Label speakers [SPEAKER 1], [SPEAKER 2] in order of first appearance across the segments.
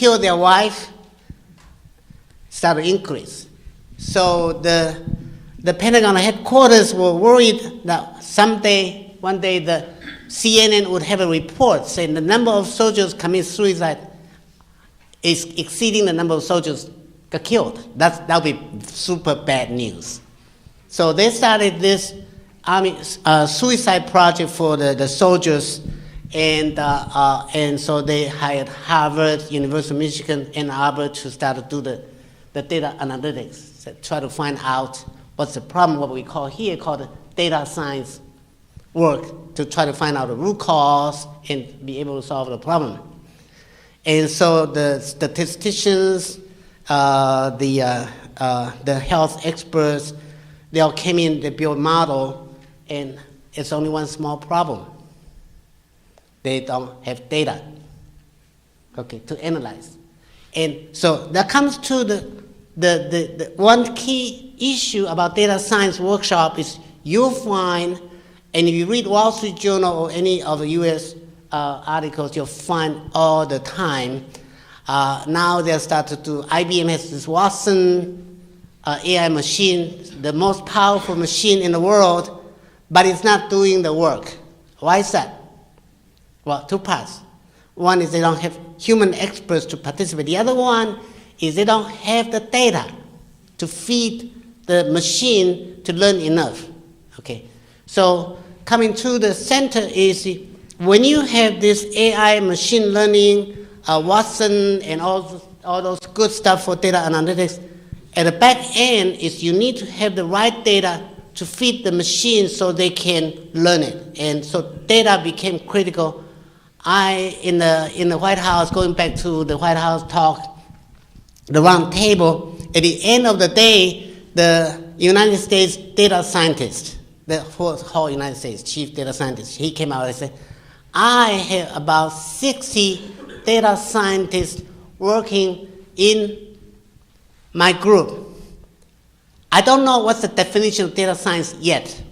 [SPEAKER 1] kill their wife started to increase. So the Pentagon headquarters were worried that one day the CNN would have a report saying the number of soldiers commit suicide is exceeding the number of soldiers got killed. That would be super bad news. So they started this army suicide project for the soldiers, and so they hired Harvard, University of Michigan, and Harvard to start to do the data analytics, so try to find out what's the problem, what we call here called data science work, to try to find out the root cause and be able to solve the problem. And so the statisticians, the health experts, they all came in, they built a model, and it's only one small problem. They don't have data, okay, to analyze. And so that comes to the one key issue about data science workshop is you'll find, and if you read Wall Street Journal or any of the US articles, you'll find all the time. Now they started to, IBM has this Watson AI machine, the most powerful machine in the world, but it's not doing the work. Why is that? Well, two parts. One is they don't have human experts to participate. The other one is they don't have the data to feed the machine to learn enough. Okay, so coming to the center is when you have this AI, machine learning, Watson, and all those good stuff for data analytics, at the back end is you need to have the right data to feed the machine so they can learn it. And so data became critical. In the White House, going back to the White House talk, the round table, at the end of the day, the United States data scientist, the whole United States chief data scientist, he came out and said, I have about 60 data scientists working in my group. I don't know what's the definition of data science yet.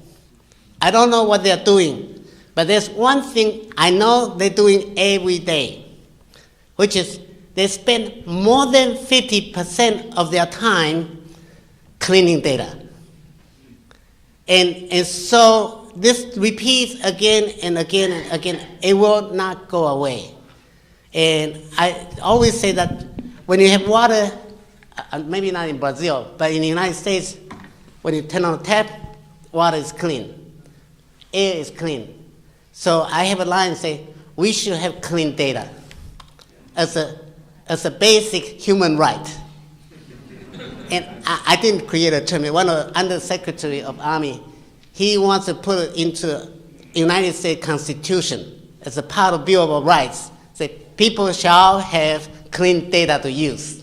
[SPEAKER 1] I don't know what they're doing. But there's one thing I know they're doing every day, which is they spend more than 50% of their time cleaning data. And so this repeats again and again and again. It will not go away. And I always say that when you have water, maybe not in Brazil, but in the United States, when you turn on the tap, water is clean, air is clean. So I have a line say, we should have clean data as a basic human right. And I didn't create a term. One of the Undersecretary of Army, he wants to put it into United States Constitution as a part of Bill of Rights. Say people shall have clean data to use.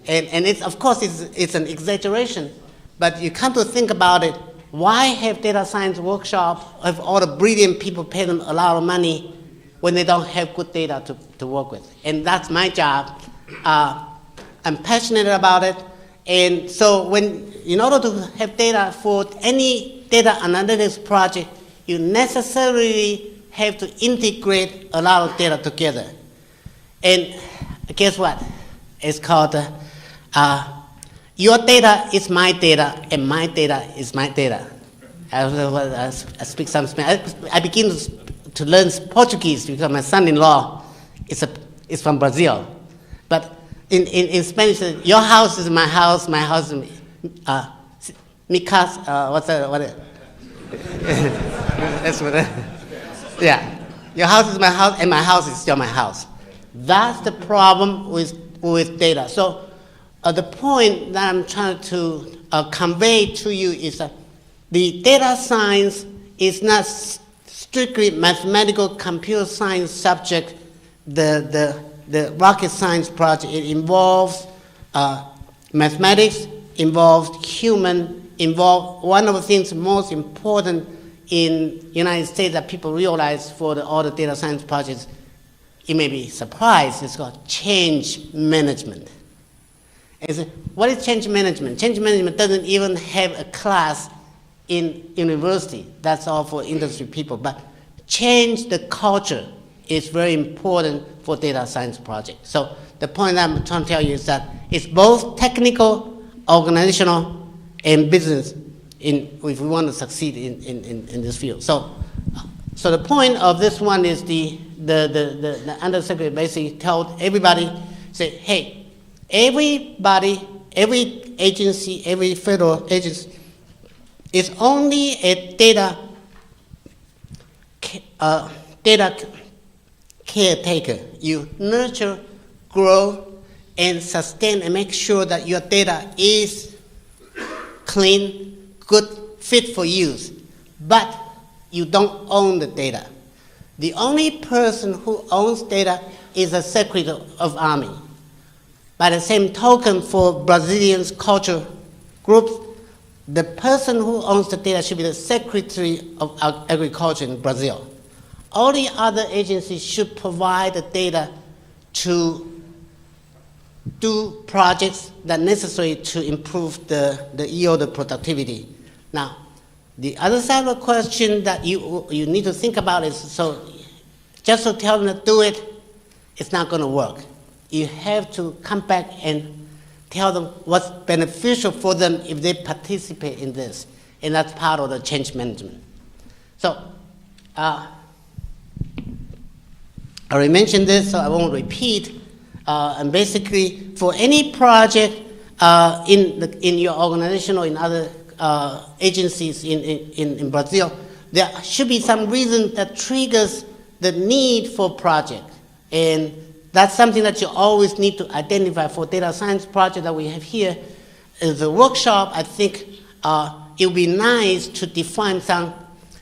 [SPEAKER 1] And it's, of course, it's an exaggeration, but you come to think about it. Why have data science workshop, have all the brilliant people pay them a lot of money when they don't have good data to work with? And that's my job. I'm passionate about it. And so in order to have data for any data analytics project, you necessarily have to integrate a lot of data together. And guess what? It's called your data is my data, and my data is my data. I speak some Spanish. I begin to learn Portuguese because my son-in-law is from Brazil. But in Spanish, your house is my house is mi casa. What's that? That's what. Yeah, your house is my house, and my house is still my house. That's the problem with data. So. The point that I'm trying to convey to you is that the data science is not strictly mathematical computer science subject, the rocket science project. It involves mathematics, involves human, involves one of the things most important in the United States that people realize for all the data science projects, you may be surprised, it's called change management. And what is change management? Change management doesn't even have a class in university. That's all for industry people. But change the culture, is very important for data science projects. So the point I'm trying to tell you is that it's both technical, organizational, and business if we want to succeed in this field. So the point of this one is the undersecretary basically told everybody, say, hey, everybody, every agency, every federal agency is only a data caretaker. You nurture, grow, and sustain and make sure that your data is clean, good, fit for use. But you don't own the data. The only person who owns data is a Secretary of Army. By the same token, for Brazilian culture groups, the person who owns the data should be the Secretary of Agriculture in Brazil. All the other agencies should provide the data to do projects that are necessary to improve the yield, the productivity. Now, the other side of the question that you need to think about is, so just to tell them to do it, it's not going to work. You have to come back and tell them what's beneficial for them if they participate in this. And that's part of the change management. So, I already mentioned this, so I won't repeat. And basically, for any project in your organization or in other agencies in Brazil, there should be some reason that triggers the need for project. And that's something that you always need to identify. For data science project that we have here is a workshop. I think it would be nice to define some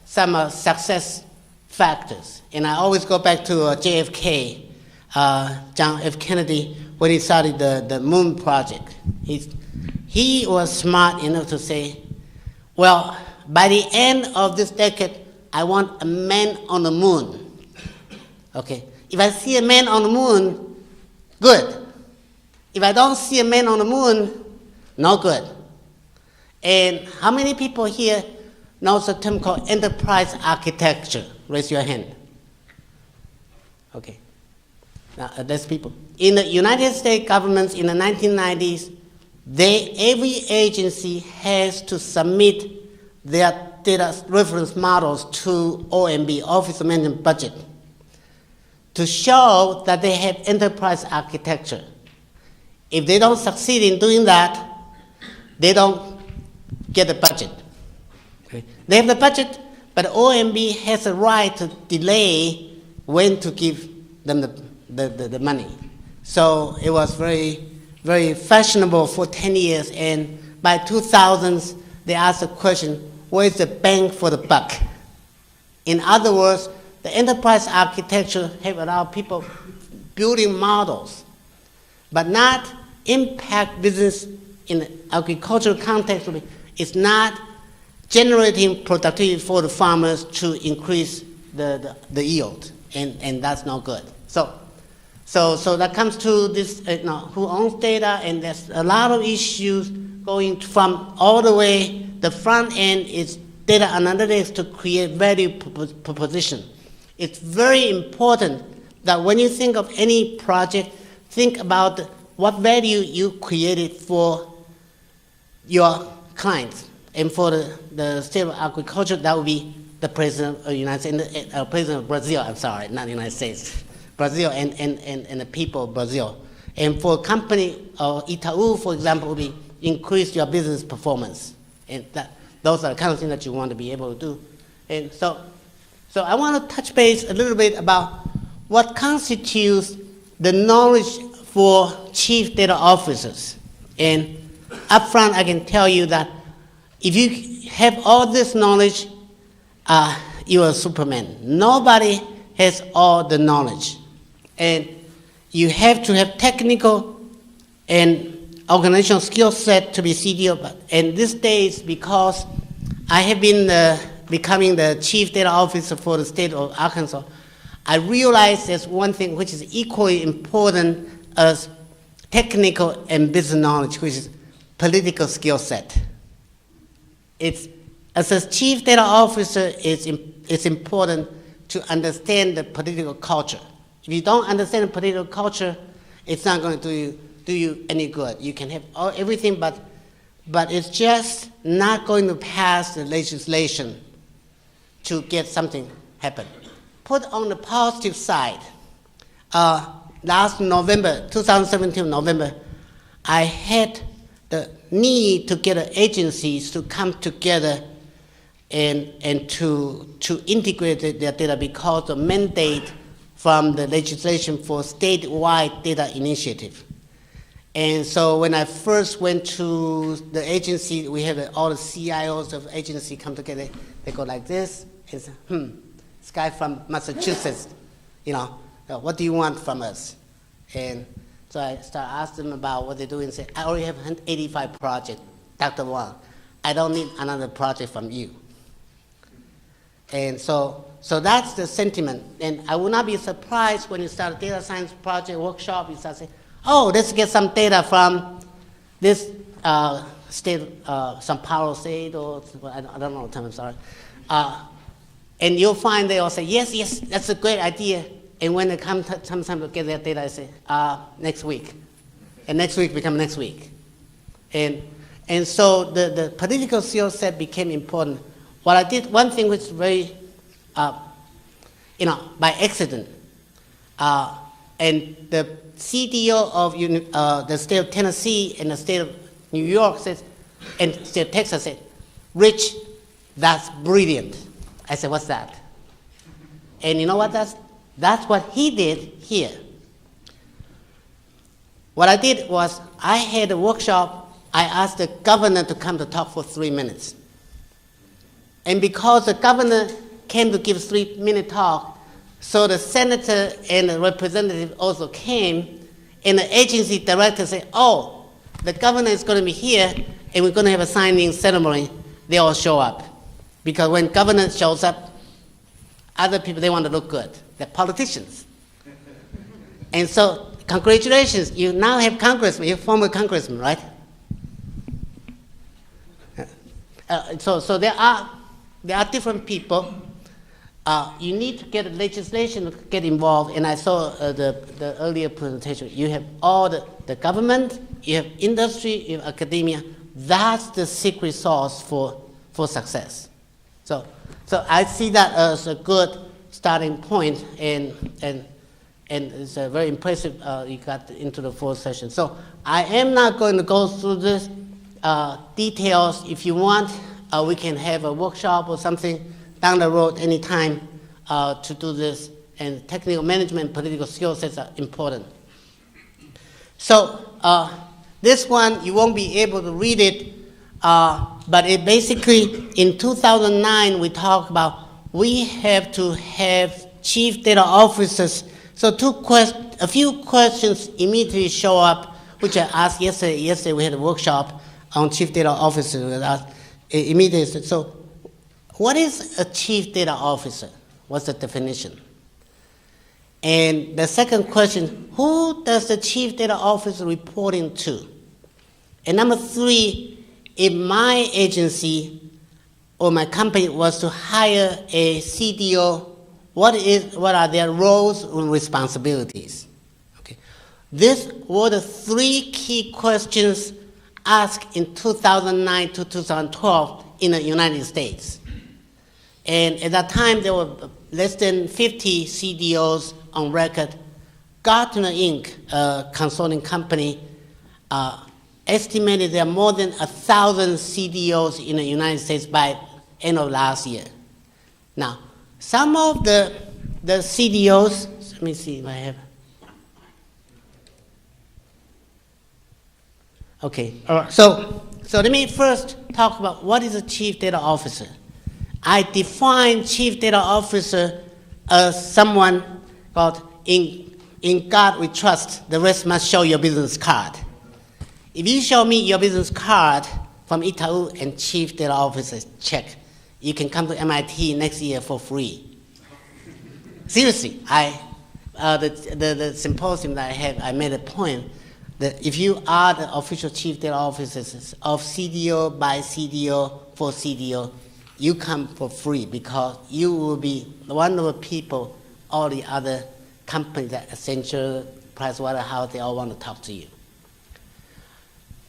[SPEAKER 1] success factors. And I always go back to JFK, John F. Kennedy, when he started the Moon Project. He was smart enough to say, well, by the end of this decade, I want a man on the moon. Okay, if I see a man on the moon, good. If I don't see a man on the moon, no good. And how many people here knows a term called enterprise architecture? Raise your hand. Okay. Now, there's people. In the United States governments in the 1990s, every agency has to submit their data reference models to OMB, Office of Management Budget, to show that they have enterprise architecture. If they don't succeed in doing that, they don't get the budget. Okay. They have the budget, but OMB has a right to delay when to give them the money. So it was very, very fashionable for 10 years, and by 2000s, they asked the question, where's the bang for the buck? In other words, the enterprise architecture have allowed people building models, but not impact business in the agricultural context. It's not generating productivity for the farmers to increase the yield, and that's not good. So that comes to this, who owns data, and there's a lot of issues going from all the way. The front end is data analytics to create value proposition. It's very important that when you think of any project, think about what value you created for your clients. And for the state of agriculture, that would be the president of the United States, president of Brazil, I'm sorry, not the United States. Brazil and the people of Brazil. And for a company, Itaú, for example, would be increase your business performance. And those are the kind of things that you want to be able to do. And so I want to touch base a little bit about what constitutes the knowledge for chief data officers. And up front, I can tell you that if you have all this knowledge, you are Superman. Nobody has all the knowledge. And you have to have technical and organizational skill set to be CDO. And these days, because I have been becoming the chief data officer for the state of Arkansas, I realize there's one thing which is equally important as technical and business knowledge, which is political skill set. As a chief data officer, it's important to understand the political culture. If you don't understand the political culture, it's not going to do you any good. You can have everything, but it's just not going to pass the legislation to get something happen. Put on the positive side, last November, 2017 November, I had the need to get agencies to come together and to integrate their data because the mandate from the legislation for statewide data initiative. And so when I first went to the agency, we have all the CIOs of agency come together. They go like this and say, this guy from Massachusetts, what do you want from us? And so I start asking them about what they're doing and say, I already have 85 projects, Dr. Wang. I don't need another project from you. And so that's the sentiment. And I will not be surprised when you start a data science project workshop, you start saying, oh, let's get some data from this state, São Paulo state, or I don't know the time, I'm sorry. And you'll find they all say, yes, that's a great idea. And when it comes time to get their data, I say, next week. And next week become next week. And so the political skill set became important. What I did, one thing which is very, by accident, and the CDO of the state of Tennessee and the state of New York says, and the state of Texas said, Rich, that's brilliant. I said, what's that? And you know what that's what he did here. What I did was I had a workshop. I asked the governor to come to talk for 3 minutes. And because the governor came to give a 3-minute talk, so the senator and the representative also came, and the agency director said, oh, the governor is going to be here, and we're going to have a signing ceremony. They all show up. Because when governor shows up, other people, they want to look good. They're politicians. And so, congratulations, you now have congressman, you're former congressman, right? So there are different people. You need to get legislation to get involved, and I saw the earlier presentation. You have all the government, you have industry, you have academia. That's the secret sauce for success. So I see that as a good starting point, and it's very impressive you got into the fourth session. So I am not going to go through this details. If you want, we can have a workshop or something down the road anytime to do this. And technical management and political skill sets are important. So this one, you won't be able to read it, but it basically, in 2009, we talked about we have to have chief data officers. So a few questions immediately show up, which I asked yesterday. Yesterday we had a workshop on chief data officers with us. Immediately, so what is a chief data officer? What's the definition? And the second question, who does the chief data officer reporting to? And number 3, if my agency or my company was to hire a CDO, what are their roles and responsibilities? Okay. These were the 3 key questions asked in 2009 to 2012 in the United States. And at that time, there were less than 50 CDOs on record. Gartner Inc., a consulting company, estimated there are more than 1,000 CDOs in the United States by end of last year. Now, some of the CDOs, let me see if I have. Okay, all right. So let me first talk about what is a chief data officer. I define chief data officer as someone called in God we trust, the rest must show your business card. If you show me your business card from Itaú and chief data officer, check. You can come to MIT next year for free. Seriously, the symposium that I had, I made a point that if you are the official chief data officers of CDO by CDO for CDO, you come for free because you will be one of the people, all the other companies, that Accenture, Pricewaterhouse, they all want to talk to you.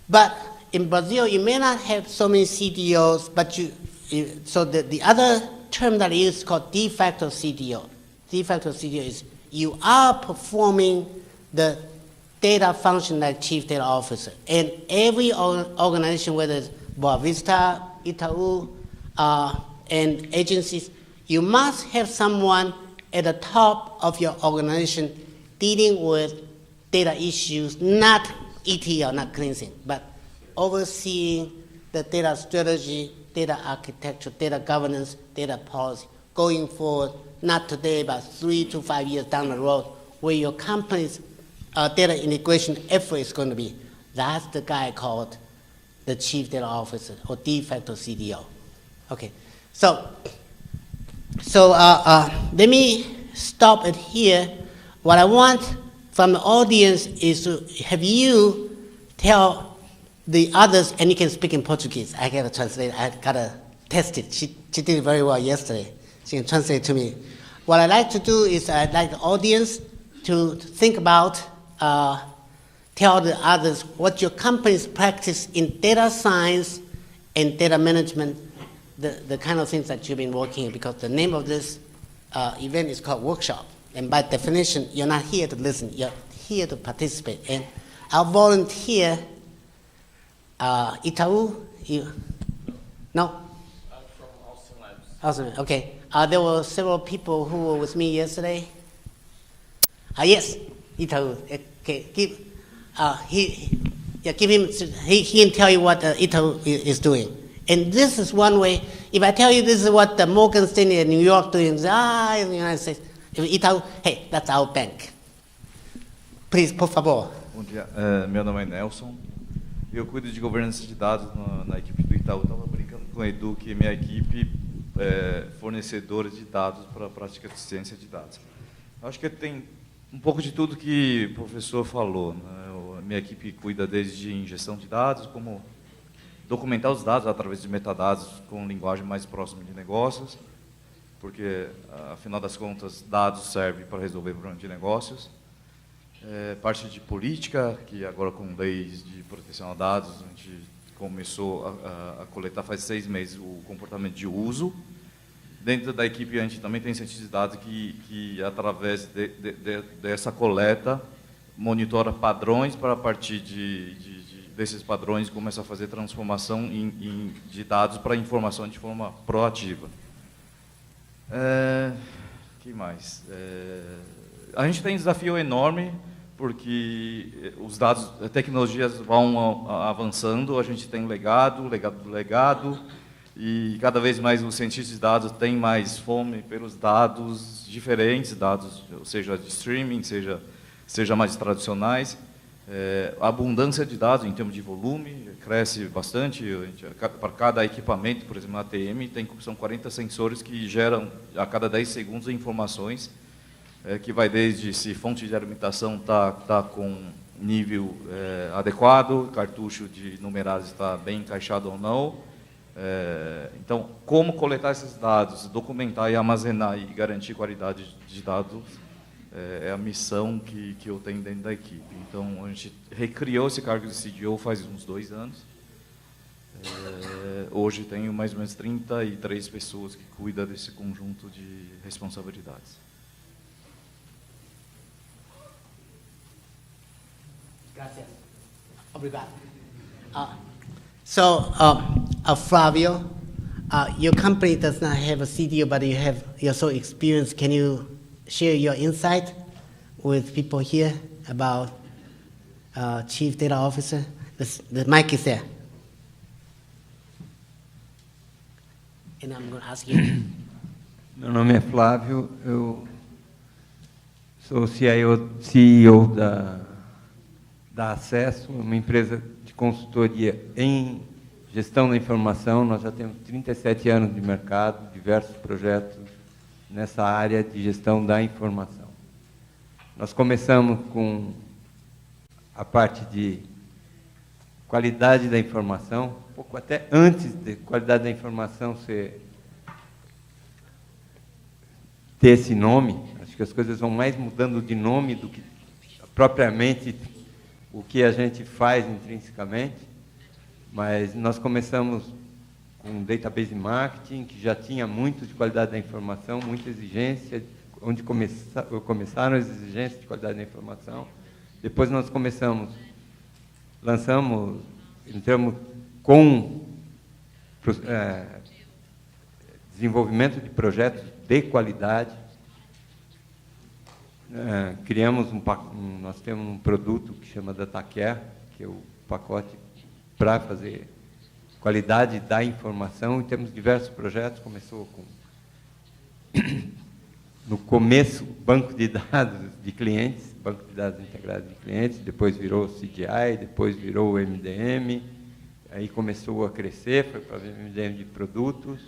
[SPEAKER 1] But in Brazil, you may not have so many CDOs, but so the other term that I use is called de facto CDO. De facto CDO is you are performing the data function like chief data officer. And every organization, whether it's Boa Vista, Itaú, and agencies, you must have someone at the top of your organization dealing with data issues, not ETL, not cleansing, but overseeing the data strategy, data architecture, data governance, data policy, going forward, not today, but 3 to 5 years down the road, where your company's data integration effort is going to be. That's the guy called the chief data officer, or de facto CDO. Okay, so let me stop it here. What I want from the audience is to have you tell the others, and you can speak in Portuguese. I gotta translate, I gotta test it. She did it very well yesterday. She can translate to me. What I like to do is I'd like the audience to think about, tell the others what your company's practice in data science and data management, the kind of things that you've been working in, because the name of this event is called workshop. And by definition, you're not here to listen, you're here to participate. And I'll volunteer, Itaú, you, no?
[SPEAKER 2] I'm from Austin Labs.
[SPEAKER 1] Austin, okay. There were several people who were with me yesterday. Yes, Itaú. Okay, give him, he can tell you what Itaú is doing. And this is one way. If I tell you this is what the Morgan Stanley in New York doing, in the United States, Itaú, hey, that's our bank. Please, por favor.
[SPEAKER 3] Bom dia, meu nome é Nelson. Eu cuido de governança de dados na equipe do Itaú. Estava brincando com o Edu que minha equipe é fornecedora de dados para a prática de ciência de dados. Acho que tem um pouco de tudo que o professor falou, né? Minha equipe cuida desde ingestão de dados, como documentar os dados através de metadados com linguagem mais próxima de negócios, porque, afinal das contas, dados servem para resolver problemas de negócios. Parte de política, que agora com leis de proteção a dados, a gente começou a coletar faz 6 meses o comportamento de uso. Dentro da equipe, a gente também tem cientista de dados que através dessa coleta, monitora padrões para, a partir desses padrões, começa a fazer transformação de dados para informação de forma proativa. Que mais? A gente tem um desafio enorme, porque os dados, as tecnologias vão avançando, a gente tem legado do legado, e cada vez mais os cientistas de dados têm mais fome pelos dados diferentes, dados, ou seja, de streaming, seja mais tradicionais. A abundância de dados em termos de volume cresce bastante. Para cada equipamento, por exemplo, na ATM, são 40 sensores que geram a cada 10 segundos informações, que vai desde se fonte de alimentação está com nível adequado, cartucho de numerase está bem encaixado ou não. Então, como coletar esses dados, documentar e armazenar e garantir qualidade de dados é a missão que eu tenho dentro da equipe. Então, a gente recriou esse cargo de CDO faz uns 2 anos. Hoje tenho mais ou menos 33 pessoas que cuidam desse conjunto de responsabilidades.
[SPEAKER 1] Gracias. Obrigado. Flavio, your company does not have a CDO, but you're so experienced. Can you share your insight with people here about Chief Data Officer? The mic is there. And I'm going to ask you.
[SPEAKER 4] Meu nome é Flávio, eu sou CEO da Acesso, uma empresa de consultoria em gestão da informação. Nós já temos 37 anos de mercado, diversos projetos nessa área de gestão da informação. Nós começamos com a parte de qualidade da informação, um pouco até antes de qualidade da informação ser ter esse nome. Acho que as coisas vão mais mudando de nome do que propriamente o que a gente faz intrinsecamente. Mas nós começamos com database marketing, que já tinha muito de qualidade da informação, muita exigência, onde começaram as exigências de qualidade da informação. Depois nós entramos com desenvolvimento de projetos de qualidade. Criamos nós temos um produto que chama DataCare, que é o pacote para fazer qualidade da informação, e temos diversos projetos. Começou com, no começo, banco de dados de clientes, banco de dados integrado de clientes, depois virou CDI, depois virou o MDM, aí começou a crescer, foi para o MDM de produtos,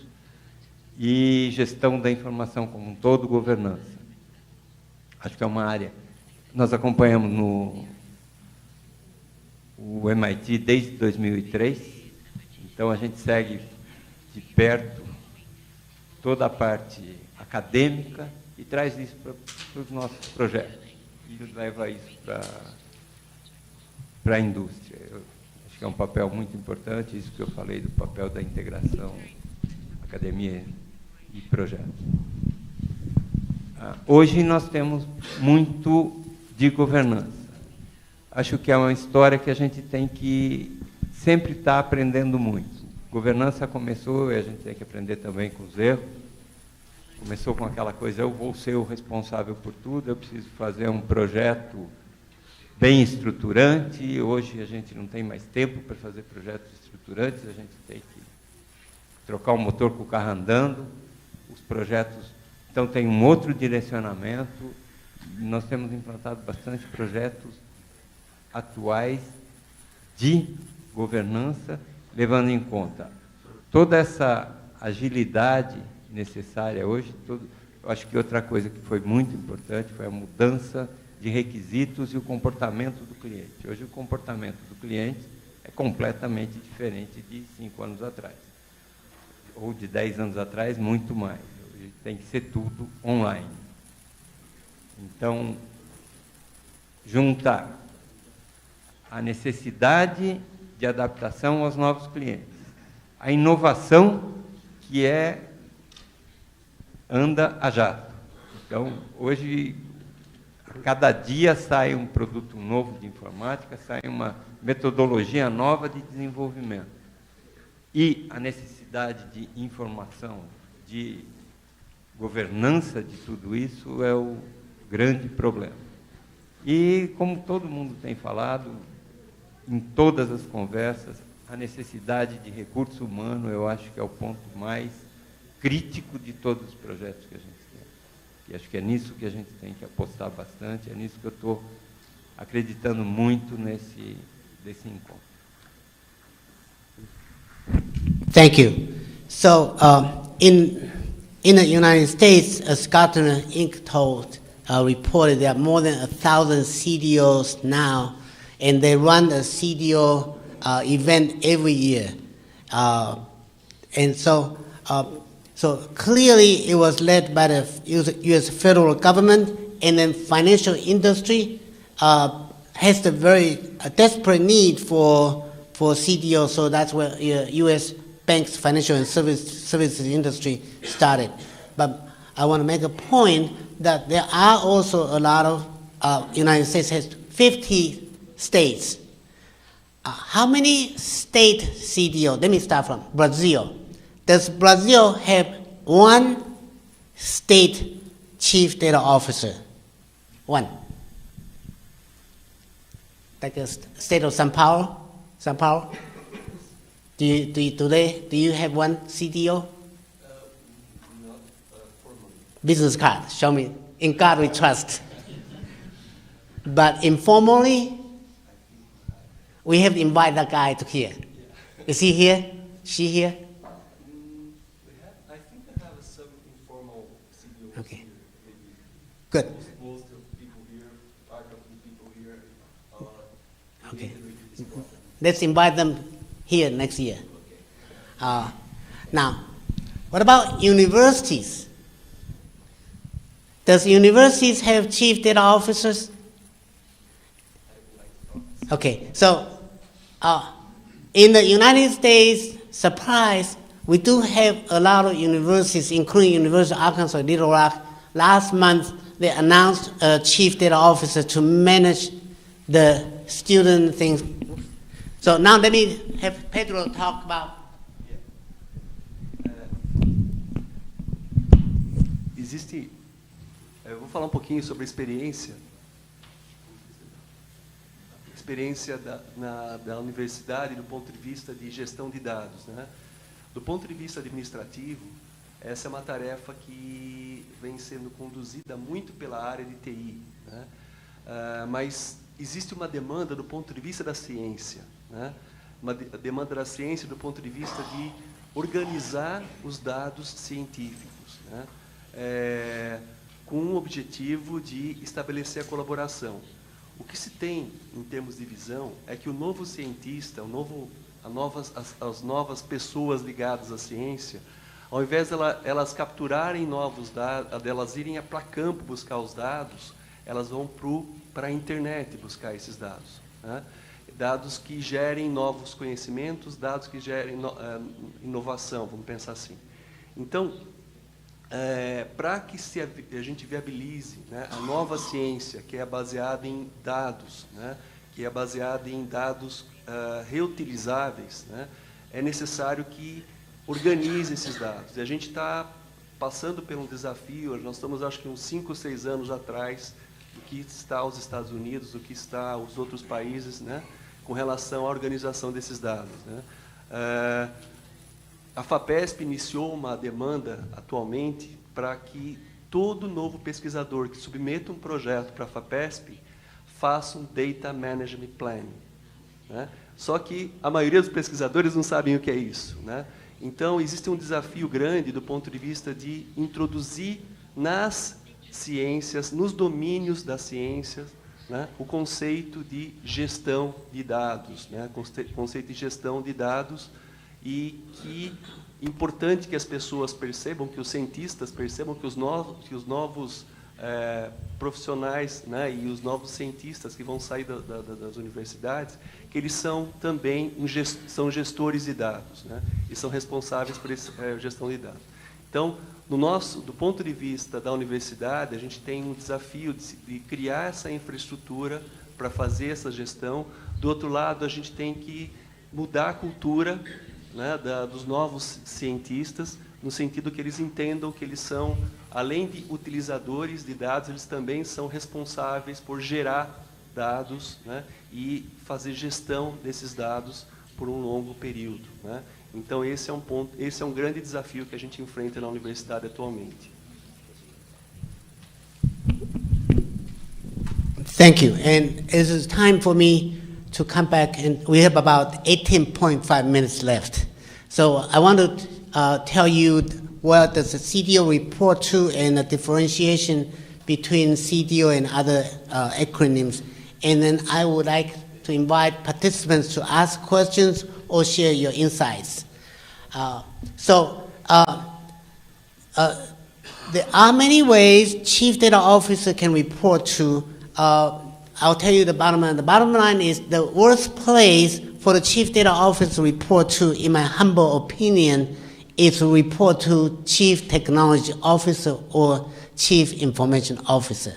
[SPEAKER 4] e gestão da informação como um todo, governança. Acho que é uma área. Nós acompanhamos o MIT desde 2003, então a gente segue de perto toda a parte acadêmica e traz isso para os nossos projetos e leva isso para a indústria. Eu acho que é um papel muito importante, isso que eu falei do papel da integração, academia e projetos. Hoje nós temos muito de governança. Acho que é uma história que a gente tem que sempre estar aprendendo muito. Governança começou, e a gente tem que aprender também com os erros. Começou com aquela coisa, eu vou ser o responsável por tudo, eu preciso fazer um projeto bem estruturante. Hoje a gente não tem mais tempo para fazer projetos estruturantes, a gente tem que trocar o motor com o carro andando. Os projetos, então, têm um outro direcionamento. Nós temos implantado bastante projetos atuais de governança, levando em conta toda essa agilidade necessária hoje. Eu acho que outra coisa que foi muito importante foi a mudança de requisitos e o comportamento do cliente. Hoje o comportamento do cliente é completamente diferente de 5 anos atrás, ou de 10 anos atrás, muito mais. Hoje tem que ser tudo online. Então, juntar a necessidade de adaptação aos novos clientes, a inovação que anda a jato. Então, hoje, a cada dia sai um produto novo de informática, sai uma metodologia nova de desenvolvimento. E a necessidade de informação, de governança de tudo isso é o grande problema. E, como todo mundo tem falado, em todas as conversas, a necessidade de recurso humano, eu acho que é o ponto mais crítico de todos os projetos que a gente tem. E acho que é nisso que a gente tem que apostar bastante, é nisso que eu estou acreditando muito desse encontro.
[SPEAKER 1] Thank you. So, in the United States, as Gartner Inc. reported, there are more than 1,000 CDOs now, and they run a CDO event every year. And so clearly it was led by the U.S. federal government, and then financial industry has a very desperate need for CDO, so that's where U.S. banks, financial and services industry started. But I want to make a point that there are also a lot of, United States has 50 states. How many state CDO? Let me start from Brazil. Does Brazil have one state chief data officer? One. Like the state of São Paulo? São Paulo? Do you have one CDO?
[SPEAKER 2] Not formally.
[SPEAKER 1] Business card. Show me. In God we trust. But informally, we have to invite that guy to here. Is he here? She here?
[SPEAKER 2] I think they have some informal CDOs
[SPEAKER 1] Okay.
[SPEAKER 2] here. Maybe
[SPEAKER 1] Good.
[SPEAKER 2] most of people here, part of the people here.
[SPEAKER 1] Okay.
[SPEAKER 2] maybe this problem.
[SPEAKER 1] Let's invite them here next year. Now, what about universities? Does universities have chief data officers? Okay, so in the United States, surprise, we do have a lot of universities, including University of Arkansas, Little Rock. Last month, they announced a chief data officer to manage the student things. So now let me have Pedro talk about.
[SPEAKER 2] Eu vou falar um pouquinho sobre a experiência da universidade do ponto de vista de gestão de dados, né? Do ponto de vista administrativo, essa é uma tarefa que vem sendo conduzida muito pela área de TI, né? Mas existe uma demanda do ponto de vista da ciência, né? Uma demanda da ciência do ponto de vista de organizar os dados científicos, né? Com o objetivo de estabelecer a colaboração. O que se tem em termos de visão é que o novo cientista, as novas pessoas ligadas à ciência, ao invés de elas capturarem novos dados, delas irem para campo buscar os dados, elas vão para a internet buscar esses dados, né? Dados que gerem novos conhecimentos, dados que gerem inovação, vamos pensar assim. Então, para que a gente viabilize, né, a nova ciência, que é baseada em dados, né, que é baseada em dados reutilizáveis, né, é necessário que organize esses dados. E a gente está passando por um desafio, nós estamos, acho que, uns 5 ou 6 anos atrás do que está os Estados Unidos, do que está os outros países, né, com relação à organização desses dados, né. A FAPESP iniciou uma demanda atualmente para que todo novo pesquisador que submeta um projeto para a FAPESP faça um Data Management Plan, né? Só que a maioria dos pesquisadores não sabem o que é isso, né? Então, existe um desafio grande do ponto de vista de introduzir nas ciências, nos domínios das ciências, né, o conceito de gestão de dados, né? Conceito de gestão de dados. E que é importante que as pessoas percebam, que os cientistas percebam, que os novos profissionais, né, e os novos cientistas que vão sair das universidades, que eles são também são gestores de dados, né, e são responsáveis por essa gestão de dados. Então, do ponto de vista da universidade, a gente tem um desafio de criar essa infraestrutura para fazer essa gestão. Do outro lado, a gente tem que mudar a cultura, né, dos novos cientistas, no sentido que eles entendam que eles são, além de utilizadores de dados, eles também são responsáveis por gerar dados, né, e fazer gestão desses dados por um longo período, né? Então, esse é um grande desafio que a gente enfrenta na universidade atualmente.
[SPEAKER 1] Thank you. And it is time for me to come back, and we have about 18.5 minutes left. So I want to tell you what does the CDO report to and the differentiation between CDO and other acronyms. And then I would like to invite participants to ask questions or share your insights. There are many ways Chief Data Officer can report to. I'll tell you the bottom line. The bottom line is the worst place for the Chief Data Officer to report to, in my humble opinion, is to report to Chief Technology Officer or Chief Information Officer.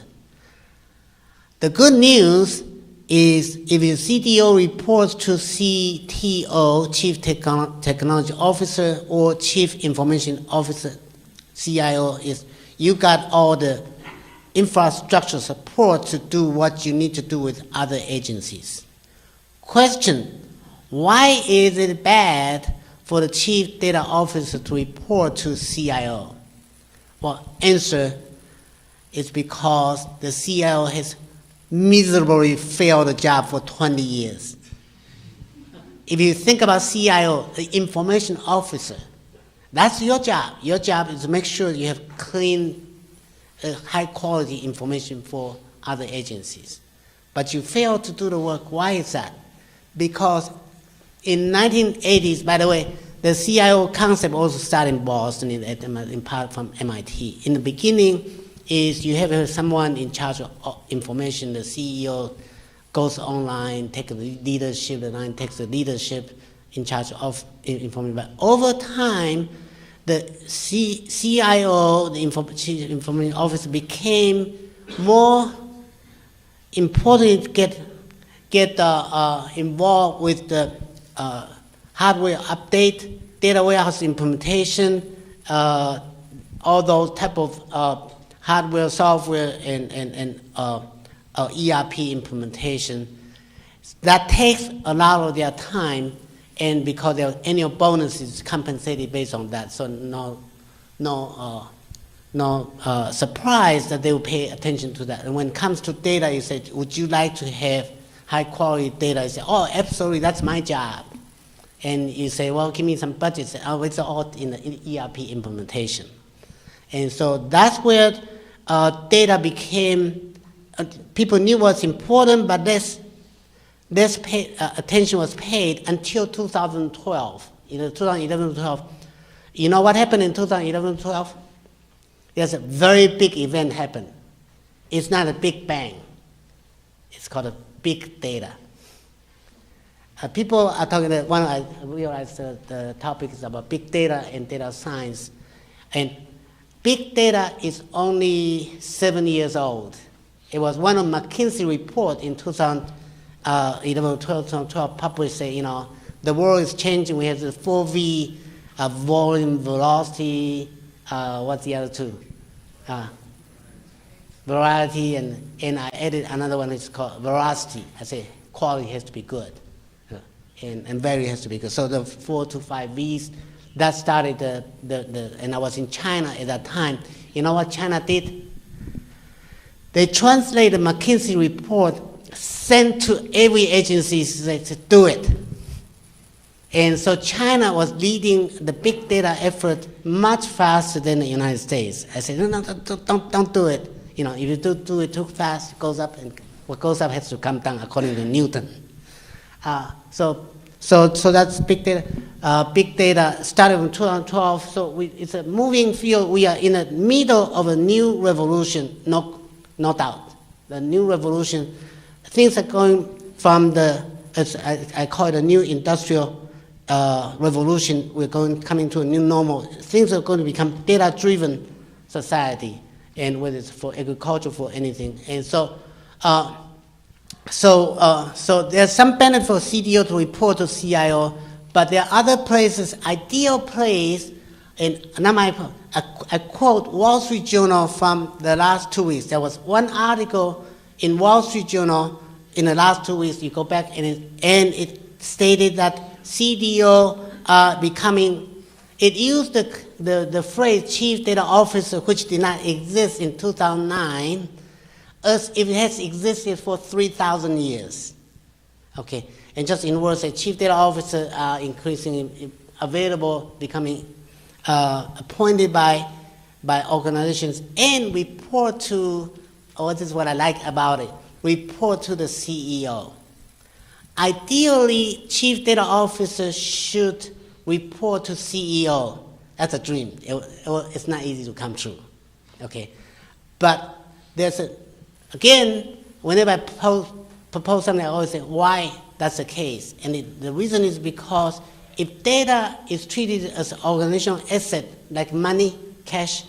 [SPEAKER 1] The good news is if your CDO reports to CTO, Chief Technology Officer, or Chief Information Officer, CIO, is you got all the infrastructure support to do what you need to do with other agencies. Question, why is it bad for the Chief Data Officer to report to CIO? Well, answer is because the CIO has miserably failed the job for 20 years. If you think about CIO, the information officer, that's your job. Your job is to make sure you have clean, high quality information for other agencies. But you fail to do the work. Why is that? Because in 1980s, by the way, the CIO concept also started in Boston in part from MIT. In the beginning, is you have someone in charge of information. The CEO goes online, takes the leadership, the line takes the leadership in charge of information. But over time, the CIO, the Chief Information Officer, became more important to get involved with the hardware update, data warehouse implementation, all those type of hardware, software, and ERP implementation. That takes a lot of their time, and because their annual bonus is compensated based on that, so no surprise that they will pay attention to that. And when it comes to data, you say, would you like to have high quality data? You say, oh, absolutely, that's my job. And you say, well, give me some budget. Say, oh, it's all in the ERP implementation. And so that's where data became, people knew what's important, but less attention was paid until 2012. 2011-12. You know what happened in 2011-12? There's a very big event happened. It's not a big bang. It's called a big data. People are talking about, one, I realized the topic is about big data and data science. And big data is only 7 years old. It was one of McKinsey report in 2011-12 published, say, the world is changing. We have the 4V, volume, velocity, what's the other two? Variety, and I added another one, it's called veracity. I say quality has to be good, and value has to be good. So the 4 to 5 V's, that started and I was in China at that time. You know what China did? They translated the McKinsey report, sent to every agency, said, do it. And so China was leading the big data effort much faster than the United States. I said, no, don't do it. If you do it too fast, it goes up, and what goes up has to come down according to Newton. So that's big data. Big data started in 2012. So it's a moving field. We are in the middle of a new revolution, no doubt. The new revolution. Things are going from I call it a new industrial revolution. We're coming to a new normal. Things are going to become data-driven society, and whether it's for agriculture, for anything. And so there's some benefit for CDO to report to CIO, but there are other places, ideal place, and I quote Wall Street Journal from the last 2 weeks. There was one article in Wall Street Journal in the last 2 weeks. You go back, and it stated that CDO becoming, it used the phrase Chief Data Officer, which did not exist in 2009, as if it has existed for 3,000 years. Okay, and just in words, a Chief Data Officer are increasingly available, becoming appointed by organizations, and report to, this is what I like about it, report to the CEO. Ideally, Chief Data Officer should report to CEO. That's a dream. It's not easy to come true. Okay, but again, whenever I propose something, I always say why that's the case. And the reason is because if data is treated as an organizational asset, like money, cash,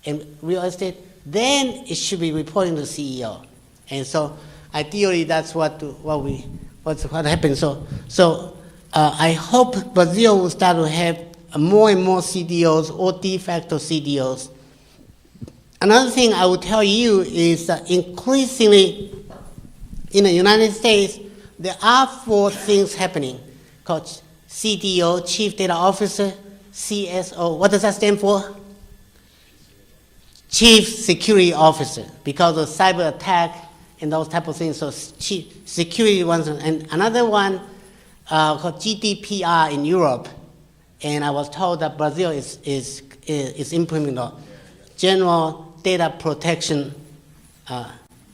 [SPEAKER 1] and real estate, then it should be reporting to CEO. And so ideally, that's what happens. So I hope Brazil will start to have more and more CDOs or de facto CDOs. Another thing I will tell you is that increasingly in the United States, there are 4 things happening called CDO, Chief Data Officer, CSO. What does that stand for? Chief Security Officer, because of cyber attack and those type of things. So chief security ones, and another one called GDPR in Europe. And I was told that Brazil is implementing the General Data Protection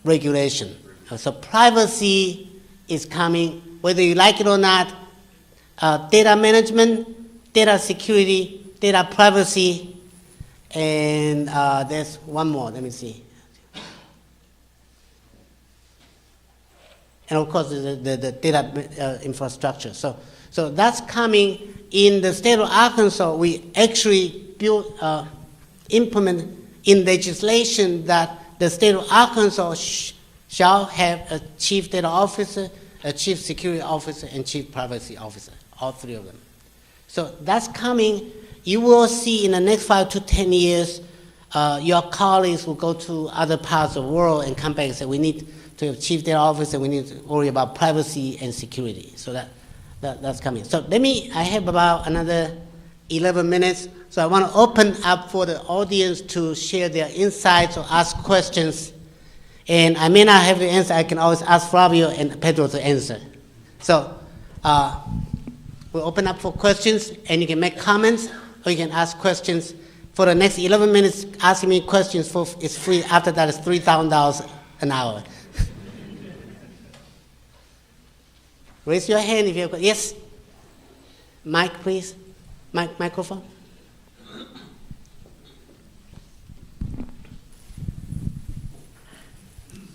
[SPEAKER 1] Regulation. So privacy is coming, whether you like it or not. Data management, data security, data privacy, And there's one more, let me see. And of course, the data infrastructure. So that's coming in the state of Arkansas. We actually implement in legislation that the state of Arkansas shall have a chief data officer, a chief security officer, and chief privacy officer, all three of them. So that's coming. You will see in the next 5 to 10 years, your colleagues will go to other parts of the world and come back and say, we need to have chief data officer, we need to worry about privacy and security. So that's coming. So I have about another 11 minutes. So I want to open up for the audience to share their insights or ask questions. And I may not have the answer. I can always ask Flavio and Pedro to answer. So we'll open up for questions, and you can make comments, or you can ask questions. For the next 11 minutes, asking me questions is free. After that, it's $3,000 an hour. Raise your hand if you have. Yes? Mic, please. Microphone.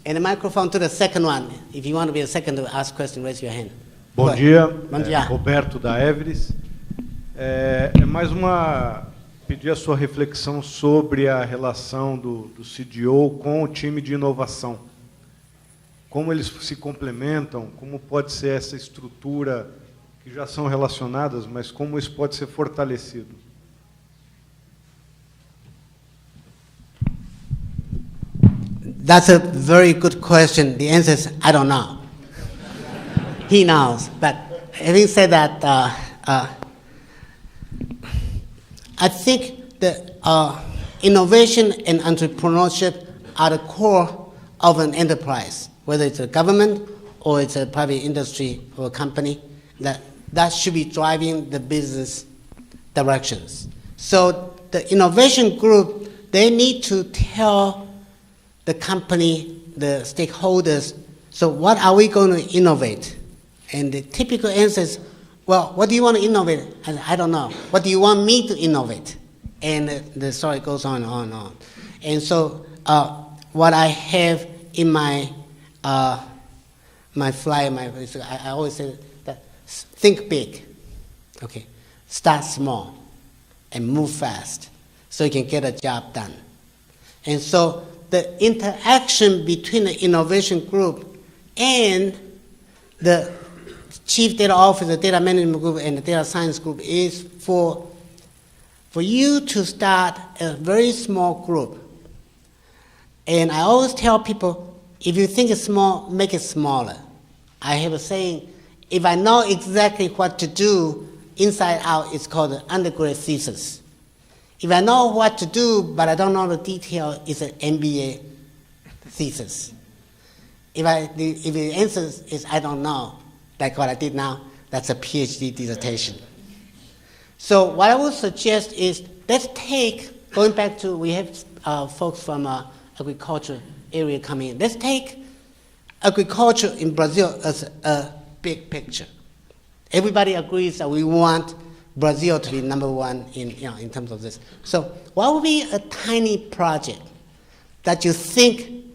[SPEAKER 1] And the microphone to the second one. If you want to be the second to ask question, raise your hand.
[SPEAKER 5] Bom dia.
[SPEAKER 1] Bom dia.
[SPEAKER 5] Roberto da Everest. Mais pedir a sua reflexão sobre a relação do CDO com o time de inovação. Como eles se complementam, como pode ser essa estrutura que já são relacionadas, mas como isso pode ser fortalecido?
[SPEAKER 1] That's a very good question. The answer is, I don't know. He knows. But having said that, I think that innovation and entrepreneurship are the core of an enterprise, whether it's a government or it's a private industry or a company, that should be driving the business directions. So the innovation group, they need to tell the company, the stakeholders, so what are we going to innovate? And the typical answer is, well, what do you want to innovate? I don't know. What do you want me to innovate? And the story goes on and on and on. And so what I have in my flyer, I always say that think big, okay? Start small and move fast so you can get a job done. And so the interaction between the innovation group and the chief data officer, data management group, and the data science group is for you to start a very small group. And I always tell people, if you think it's small, make it smaller. I have a saying, if I know exactly what to do inside out, it's called an undergrad thesis. If I know what to do, but I don't know the detail, it's an MBA thesis. If the answer is I don't know, like what I did now, that's a PhD dissertation. So what I would suggest is, let's take, going back to, we have folks from agriculture area coming in. Let's take agriculture in Brazil as a big picture. Everybody agrees that we want Brazil to be number one in terms of this. So what would be a tiny project that you think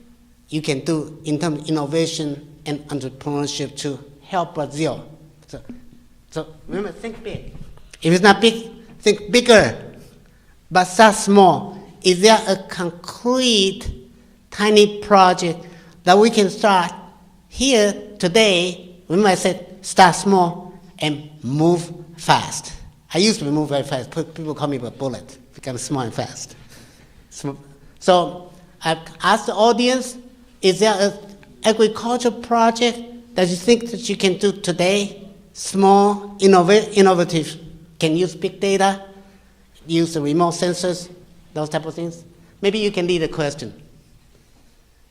[SPEAKER 1] you can do in terms of innovation and entrepreneurship to help Brazil? So remember, think big. If it's not big, think bigger, but start small. Is there a concrete tiny project that we can start here today? Remember I said start small and move fast. I used to move very fast. People call me a bullet, become small and fast. So I've asked the audience, is there an agriculture project that you think that you can do today? Small, innovative, can use big data, use the remote sensors, those type of things? Maybe you can lead a question.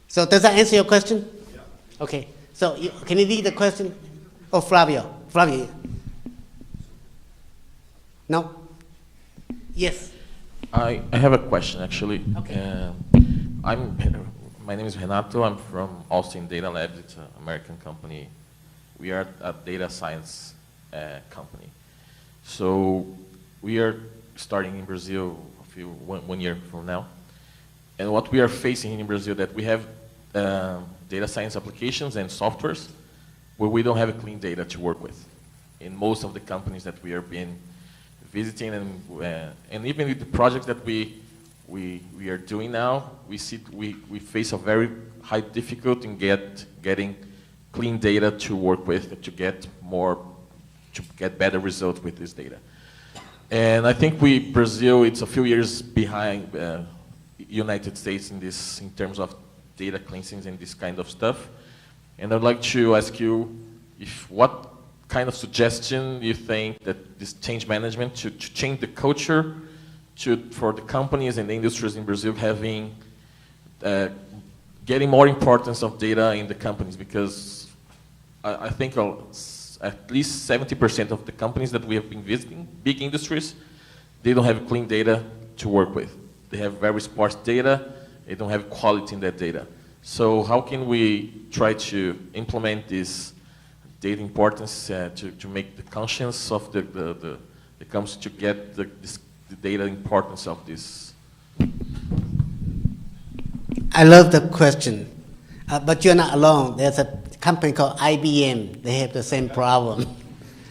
[SPEAKER 1] So does that answer your question? Yeah. Okay. So can you lead the question? Oh, Flavio. No? Yes.
[SPEAKER 6] I have a question, actually.
[SPEAKER 1] Okay.
[SPEAKER 6] My name is Renato. I'm from Austin Data Labs. It's an American company. We are a data science company. So we are starting in Brazil one year from now. And what we are facing in Brazil, that we have data science applications and softwares where we don't have clean data to work with. In most of the companies that we are been visiting, and even with the projects that we are doing now, we face a very high difficulty in getting clean data to work with, to get better results with this data. And I think Brazil, it's a few years behind United States in terms of data cleansing and this kind of stuff. And I'd like to ask you what kind of suggestion you think that this change management to change the culture for the companies and the industries in Brazil getting more importance of data in the companies, because I think at least 70% of the companies that we have been visiting, big industries, they don't have clean data to work with. They have very sparse data, they don't have quality in that data. So how can we try to implement this data importance to make the conscience of the companies to get the data importance of this?
[SPEAKER 1] I love the question, but you're not alone. There's a company called IBM. They have the same problem.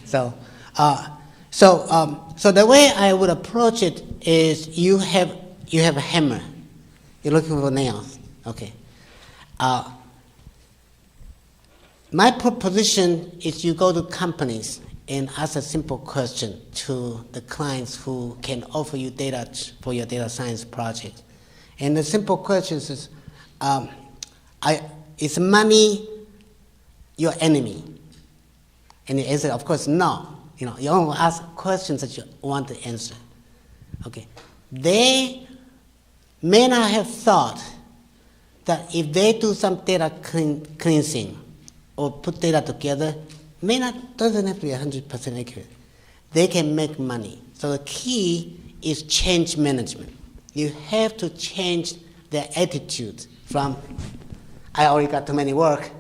[SPEAKER 1] So the way I would approach it is you have a hammer. You're looking for nails. Okay. My proposition is you go to companies and ask a simple question to the clients who can offer you data for your data science project. And the simple question is, is money your enemy? And the answer, of course, no. You only ask questions that you want to answer. Okay. They may not have thought that if they do some data cleansing or put data together, doesn't have to be 100% accurate. They can make money. So the key is change management. You have to change their attitude from, I already got too many work,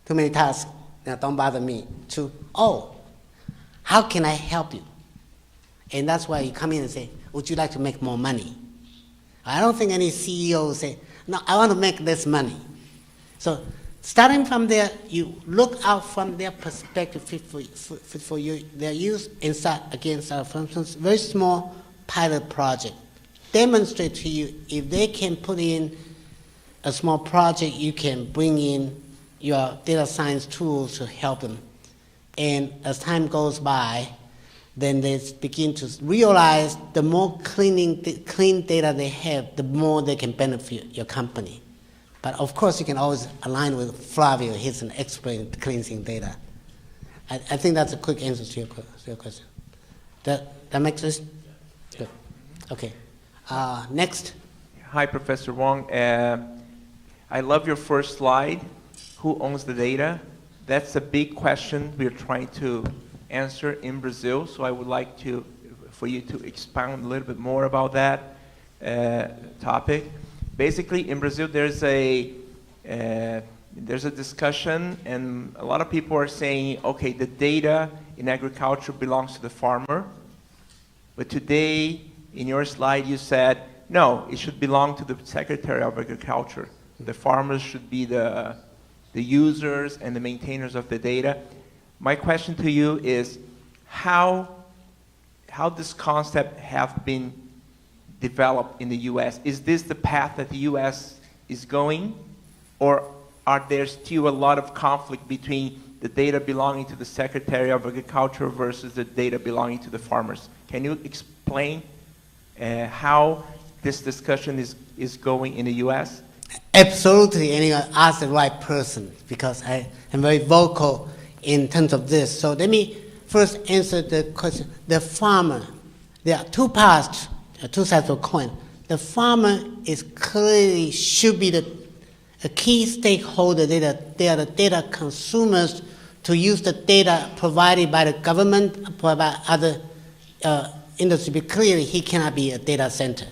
[SPEAKER 1] too many tasks, don't bother me, to, how can I help you? And that's why you come in and say, would you like to make more money? I don't think any CEO will say, no, I want to make this money. So starting from there, you look out from their perspective for their use and start for instance, very small pilot project. Demonstrate to you if they can put in a small project, you can bring in your data science tools to help them. And as time goes by, then they begin to realize the more clean data they have, the more they can benefit your company. But of course, you can always align with Flavio. He's an expert in cleansing data. I think that's a quick answer to your question. That makes sense? Good. Okay. Next.
[SPEAKER 7] Hi, Professor Wong. I love your first slide. Who owns the data? That's a big question we're trying to answer in Brazil. So I would like for you to expound a little bit more about that topic. Basically, in Brazil, there's a discussion, and a lot of people are saying, okay, the data in agriculture belongs to the farmer. But today, in your slide, you said, no, it should belong to the Secretary of Agriculture. The farmers should be the users and the maintainers of the data. My question to you is, how this concept have been developed in the U.S.? Is this the path that the U.S. is going? Or are there still a lot of conflict between the data belonging to the Secretary of Agriculture versus the data belonging to the farmers? Can you explain how this discussion is going in the U.S.?
[SPEAKER 1] Absolutely, and you asked the right person, because I am very vocal in terms of this. So let me first answer the question. The farmer, there are two parts, two sides of a coin. The farmer should be a key stakeholder. They are the data consumers to use the data provided by the government, by other industry. But clearly, he cannot be a data center,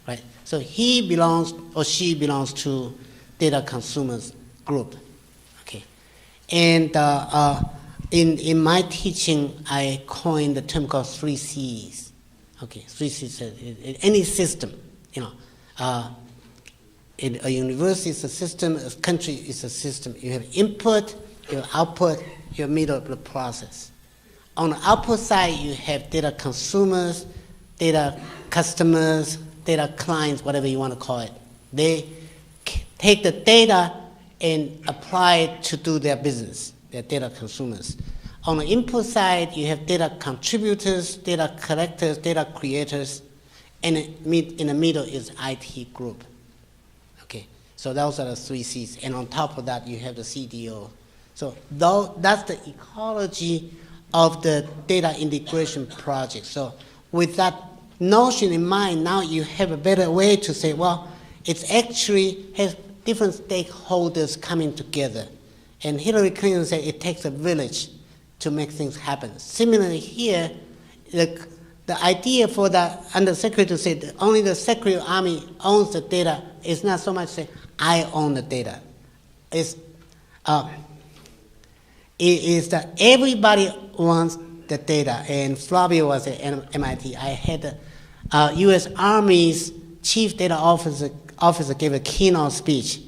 [SPEAKER 1] right? So he belongs or she belongs to data consumers group, okay? And in my teaching, I coined the term called 3 C's. Okay, 3 C's. Any system, you know. In a university is a system, a country is a system. You have input, your output, your middle of the process. On the output side, you have data consumers, data customers, data clients, whatever you want to call it. They take the data and apply it to do their business, their data consumers. On the input side, you have data contributors, data collectors, data creators, and in the middle is IT group. Okay, so those are the 3 C's. And on top of that, you have the CDO. So that's the ecology of the data integration project. So with that notion in mind, now you have a better way to say, well, it's actually has different stakeholders coming together. And Hillary Clinton said it takes a village to make things happen. Similarly here, the idea for the undersecretary to say that only the Secretary of Army owns the data is not so much say, I own the data. It is that everybody wants the data. And Flavio was at MIT. I had the U.S. Army's chief data officer gave a keynote speech.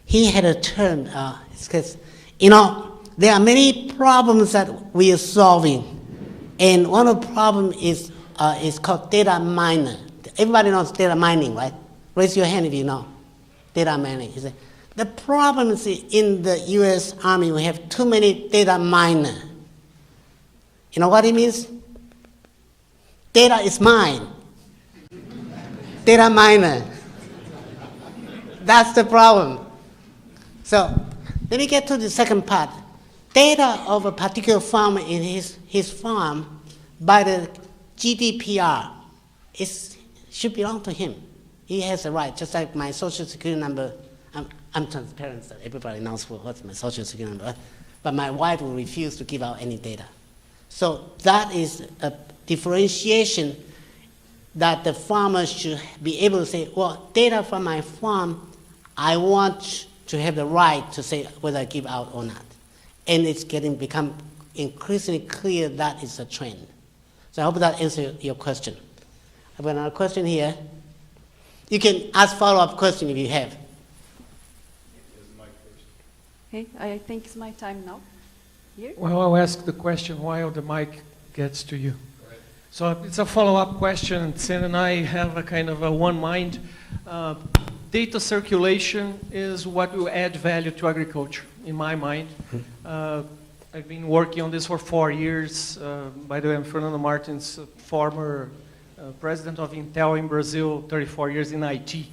[SPEAKER 1] He had a term, because, you know, there are many problems that we are solving. And one of the problems is called data miner. Everybody knows data mining, right? Raise your hand if you know. Data mining. He said, the problem is in the U.S. Army, we have too many data miners. You know what it means? Data is mine. Data miner. That's the problem. So let me get to the second part. Data of a particular farmer in his farm by the GDPR should belong to him. He has a right, just like my social security number. I'm transparent, so everybody knows what's my social security number. But my wife will refuse to give out any data. So that is a differentiation that the farmer should be able to say, well, data from my farm, I want to have the right to say whether I give out or not. And it's become increasingly clear that is a trend. So I hope that answers your question. I've got another question here. You can ask follow-up question if you have.
[SPEAKER 8] Okay, I think it's my time now. Here?
[SPEAKER 9] Well, I'll ask the question while the mic gets to you. So it's a follow-up question. Sen and I have a kind of a one mind. Data circulation is what will add value to agriculture, in my mind. I've been working on this for 4 years. By the way, I'm Fernando Martins, former president of Intel in Brazil, 34 years in IT.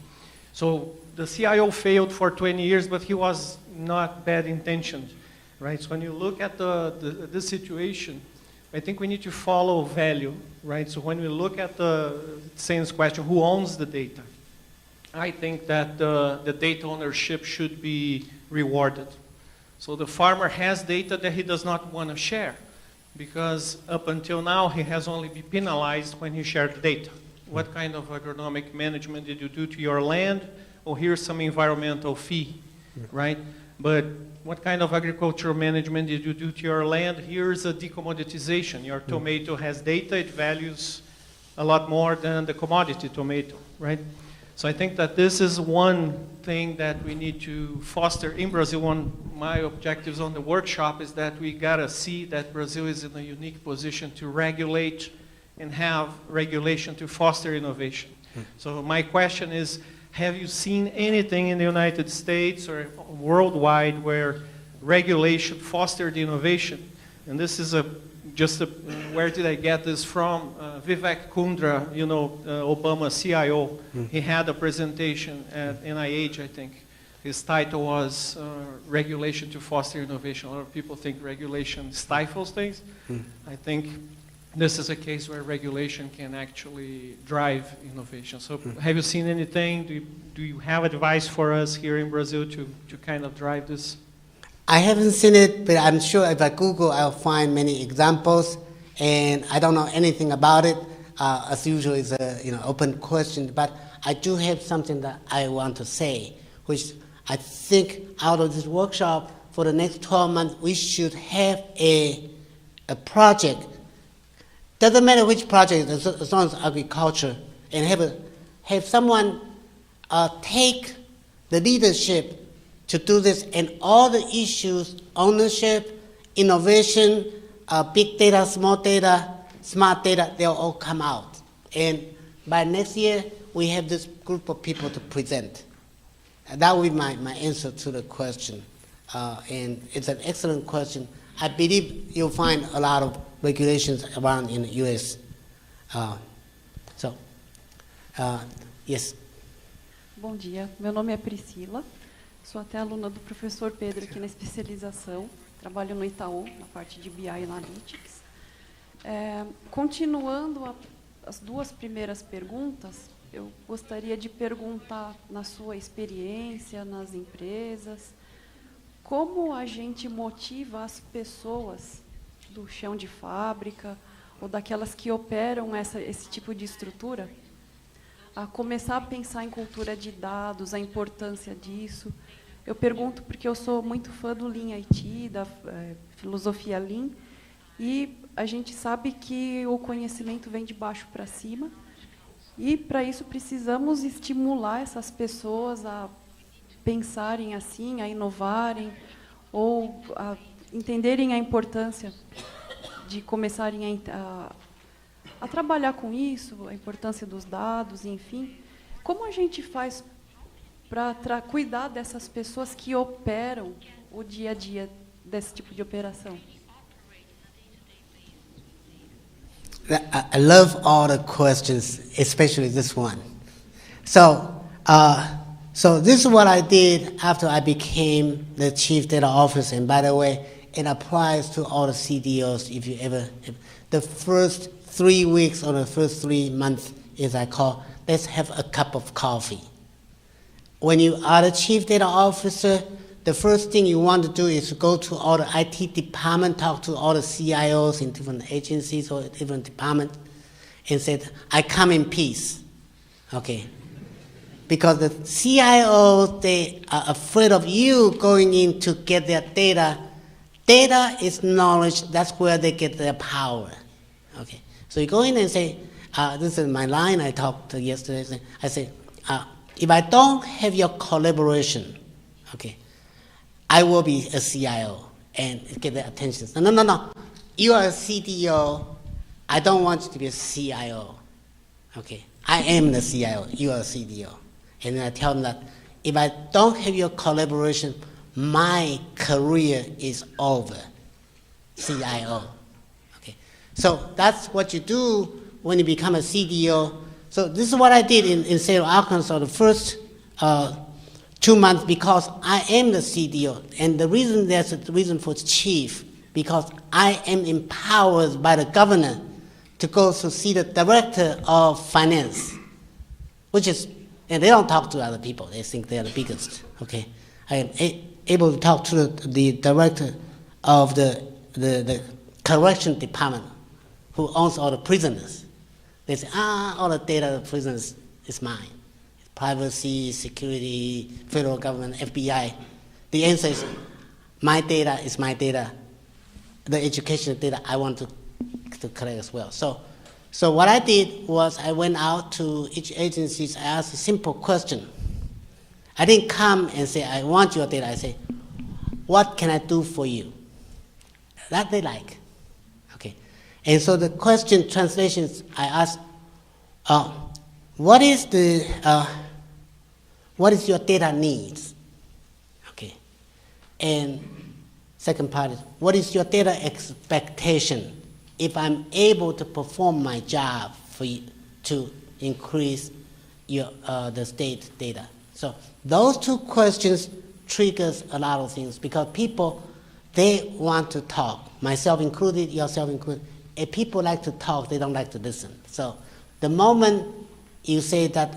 [SPEAKER 9] So the CIO failed for 20 years, but he was not bad intentioned, right? So when you look at the situation, I think we need to follow value, right? So when we look at the Sen's question, who owns the data? I think that the data ownership should be rewarded. So the farmer has data that he does not want to share, because up until now he has only been penalized when he shared data. What kind of agronomic management did you do to your land? Oh, here's some environmental fee, right? But what kind of agricultural management did you do to your land? Here's a decommoditization. Your tomato has data, it values a lot more than the commodity tomato, right? So I think that this is one thing that we need to foster in Brazil. One of my objectives on the workshop is that we gotta see that Brazil is in a unique position to regulate and have regulation to foster innovation. So my question is, have you seen anything in the United States or worldwide where regulation fostered innovation? And this is where did I get this from? Vivek Kundra, you know, Obama CIO, he had a presentation at NIH, I think. His title was Regulation to Foster Innovation. A lot of people think regulation stifles things. I think this is a case where regulation can actually drive innovation. So have you seen anything? Do you have advice for us here in Brazil to kind of drive this?
[SPEAKER 1] I haven't seen it, but I'm sure if I Google, I'll find many examples. And I don't know anything about it. As usual, it's a open question. But I do have something that I want to say, which I think out of this workshop for the next 12 months, we should have a project Doesn't matter which project, as long as agriculture, and have someone take the leadership to do this, and all the issues, ownership, innovation, big data, small data, smart data, they'll all come out. And by next year, we have this group of people to present. That will be my answer to the question. And it's an excellent question. I believe you'll find a lot of regulations around in the U.S. Yes.
[SPEAKER 8] Bom dia, meu nome é Priscila, sou até aluna do professor Pedro aqui na especialização, trabalho no Itaú, na parte de BI Analytics. Continuando as duas primeiras perguntas, eu gostaria de perguntar, na sua experiência, nas empresas, como a gente motiva as pessoas do chão de fábrica ou daquelas que operam esse tipo de estrutura a começar a pensar em cultura de dados, a importância disso. Eu pergunto porque eu sou muito fã do Lean IT, da filosofia Lean, e a gente sabe que o conhecimento vem de baixo para cima, e para isso precisamos estimular essas pessoas a pensarem assim, a inovarem, ou a entenderem a importância de começarem a trabalhar com isso, a importância dos dados, enfim. Como a gente faz para cuidar dessas pessoas que operam o dia a dia desse tipo de operação?
[SPEAKER 1] I love all the questions, especially this one. So this is what I did after I became the Chief Data Officer. And by the way, it applies to all the CDOs. The first 3 weeks or the first 3 months is I call, let's have a cup of coffee. When you are the Chief Data Officer, the first thing you want to do is to go to all the IT department, talk to all the CIOs in different agencies or different departments, and say, I come in peace. Okay. Because the CIOs, they are afraid of you going in to get their data. Data is knowledge, that's where they get their power. Okay. So you go in and say, this is my line I talked yesterday. I say, if I don't have your collaboration, okay, I will be a CIO and get the attention. No. You are a CDO. I don't want you to be a CIO. Okay. I am the CIO. You are a CDO. And then I tell them that if I don't have your collaboration, my career is over. CIO. Okay. So that's what you do when you become a CDO. So this is what I did in state of Arkansas the first 2 months, because I am the CDO. And the reason there's a reason for chief, because I am empowered by the governor to go to see the director of finance, which is, and they don't talk to other people. They think they're the biggest. Okay, I am able to talk to the director of the correction department, who owns all the prisoners. They say, all the data of the prisoners is mine. Privacy, security, federal government, FBI. The answer is, my data is my data. The educational data I want to collect as well. So what I did was I went out to each agency. I asked a simple question. I didn't come and say, I want your data. I say, what can I do for you? That they like. Okay. And so the question translations, I asked, what is your data needs? Okay. And second part is, what is your data expectation if I'm able to perform my job for you to increase your the state data? So those two questions triggers a lot of things, because people, they want to talk, myself included, yourself included. If people like to talk, they don't like to listen. So the moment you say that,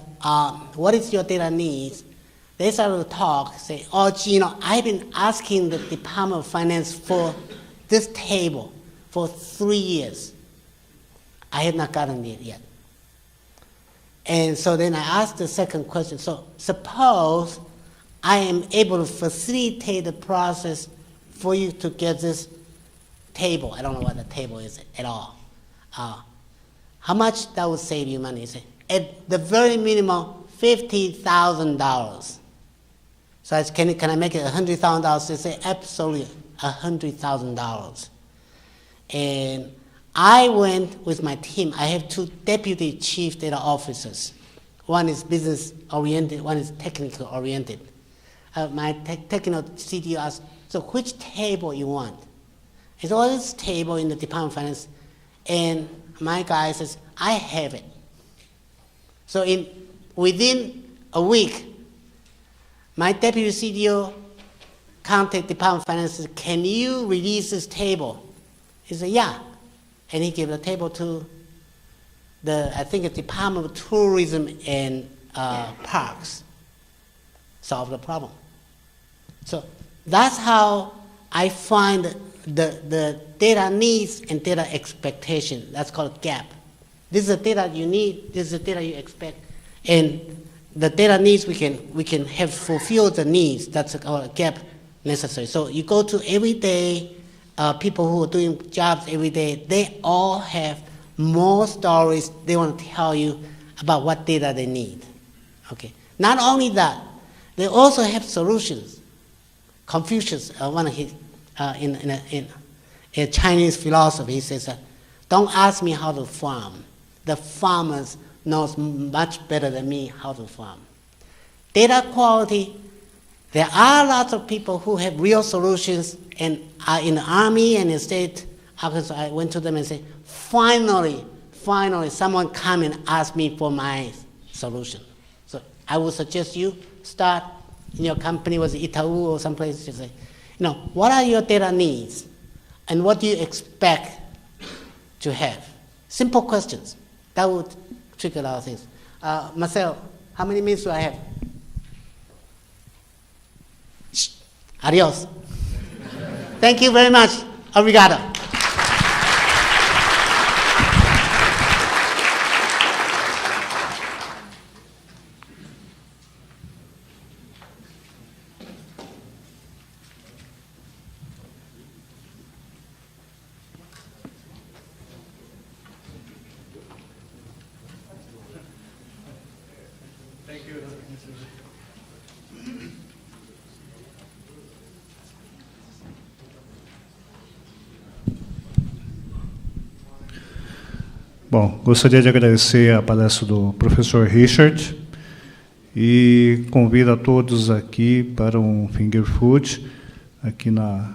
[SPEAKER 1] what is your data needs, they start to talk, say, I've been asking the Department of Finance for this table for 3 years. I have not gotten it yet. And so then I asked the second question. So suppose I am able to facilitate the process for you to get this table. I don't know what the table is at all. How much that would save you money? Say, at the very minimum, $50,000. So I said, can I make it $100,000? They say, absolutely, $100,000. And I went with my team. I have 2 deputy chief data officers. One is business-oriented, one is technical-oriented. My technical CTO asked, so which table you want? I said, well, this table in the Department of Finance. And my guy says, I have it. So within a week, my deputy CTO contacted Department of Finance and said, can you release this table? He said, yeah. And he gave the table to I think the Department of Tourism and Parks. Solve the problem. So that's how I find the data needs and data expectation. That's called gap. This is the data you need, this is the data you expect. And the data needs, we can have fulfill the needs. That's a gap necessary. So you go to every day, people who are doing jobs every day, they all have more stories they want to tell you about what data they need. Okay. Not only that, they also have solutions. Confucius, one of his, in a Chinese philosophy, he says, don't ask me how to farm. The farmers knows much better than me how to farm. Data quality, there are lots of people who have real solutions and are in the Army and the state. I went to them and said, finally, someone come and ask me for my solution. So I would suggest you start in your company with Itaú or someplace to say, what are your data needs? And what do you expect to have? Simple questions. That would trigger a lot of things. Marcel, how many minutes do I have? Shh. Adios. Thank you very much. Obrigado.
[SPEAKER 10] Bom, gostaria de agradecer a palestra do professor Richard e convido a todos aqui para um finger food aqui na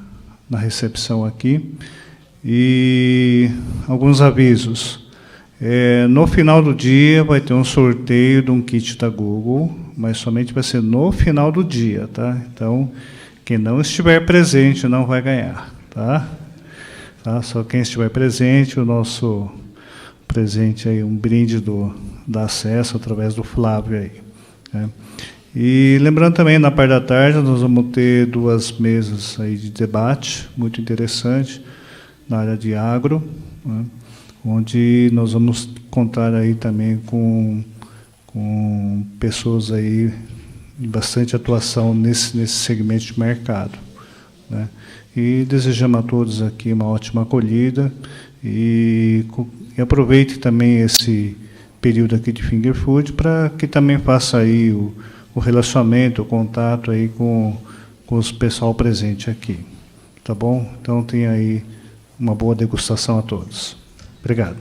[SPEAKER 10] recepção aqui. E alguns avisos. No final do dia vai ter um sorteio de um kit da Google, mas somente vai ser no final do dia, tá? Então, quem não estiver presente não vai ganhar, tá? Só quem estiver presente, o nosso presente aí, um brinde da acesso através do Flávio aí, né? E lembrando também, na parte da tarde, nós vamos ter 2 mesas aí de debate, muito interessante, na área de agro, né? Onde nós vamos contar aí também com pessoas aí de bastante atuação nesse segmento de mercado, né? E desejamos a todos aqui uma ótima acolhida e aproveite também esse período aqui de finger food para que também faça aí o relacionamento, o contato aí com os pessoal presente aqui, tá bom? Então tenha aí uma boa degustação a todos. Obrigado.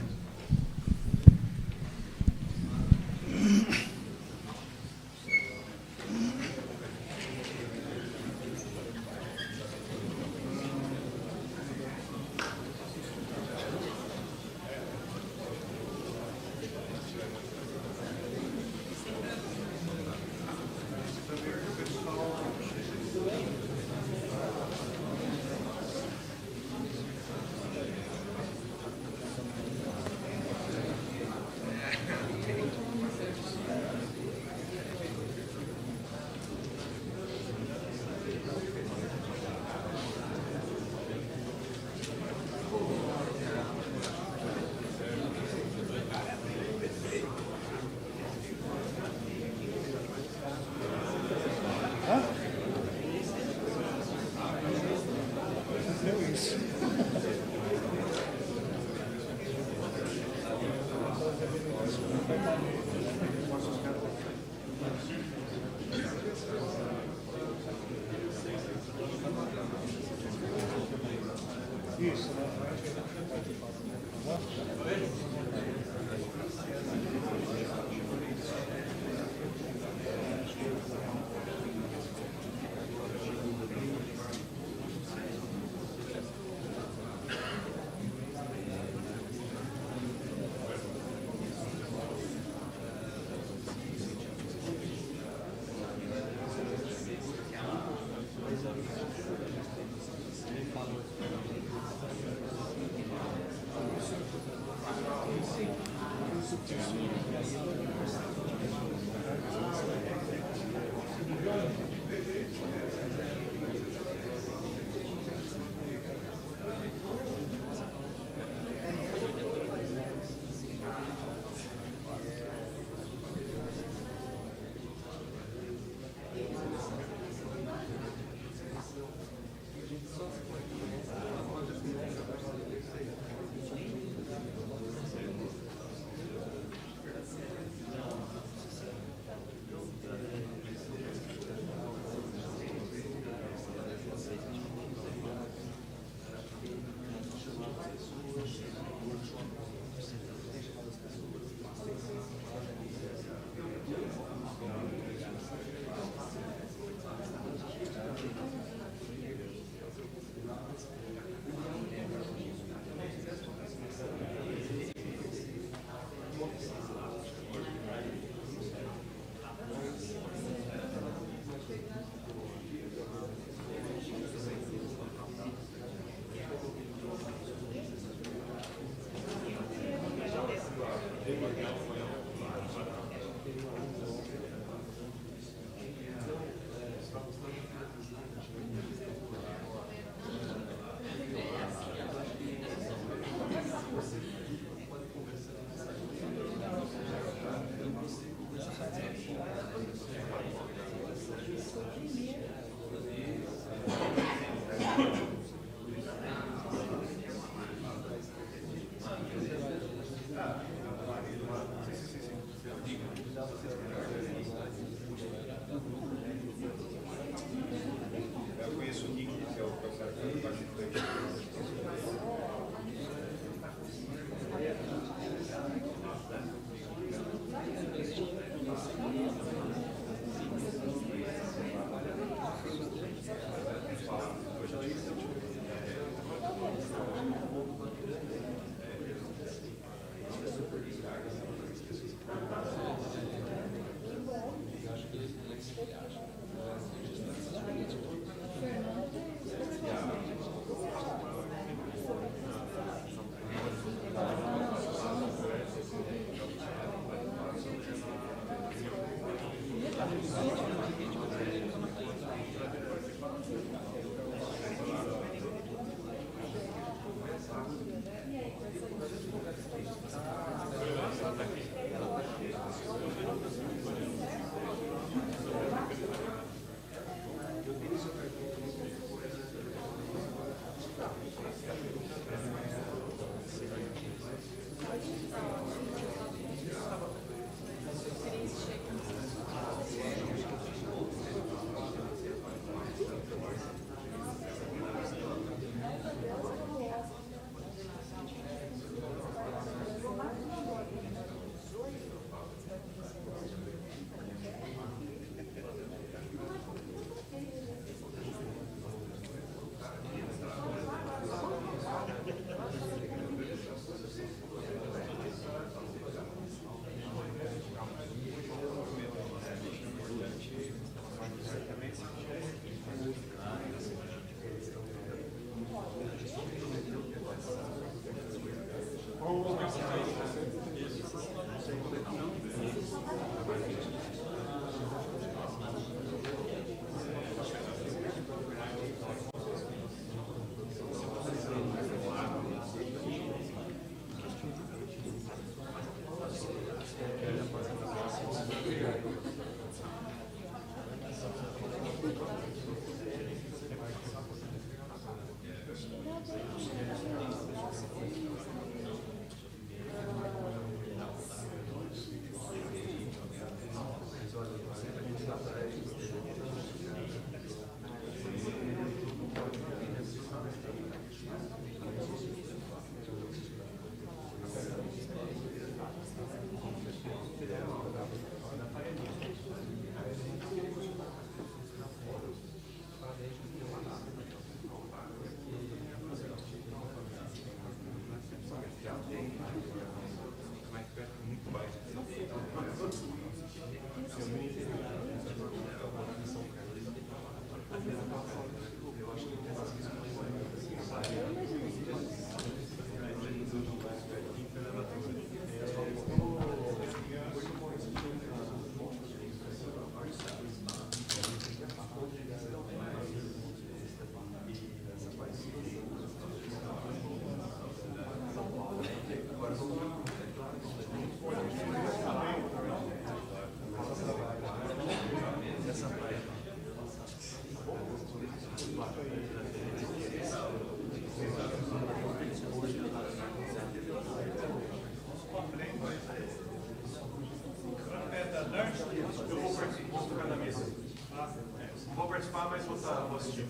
[SPEAKER 11] Vou participar, mas vou assistir.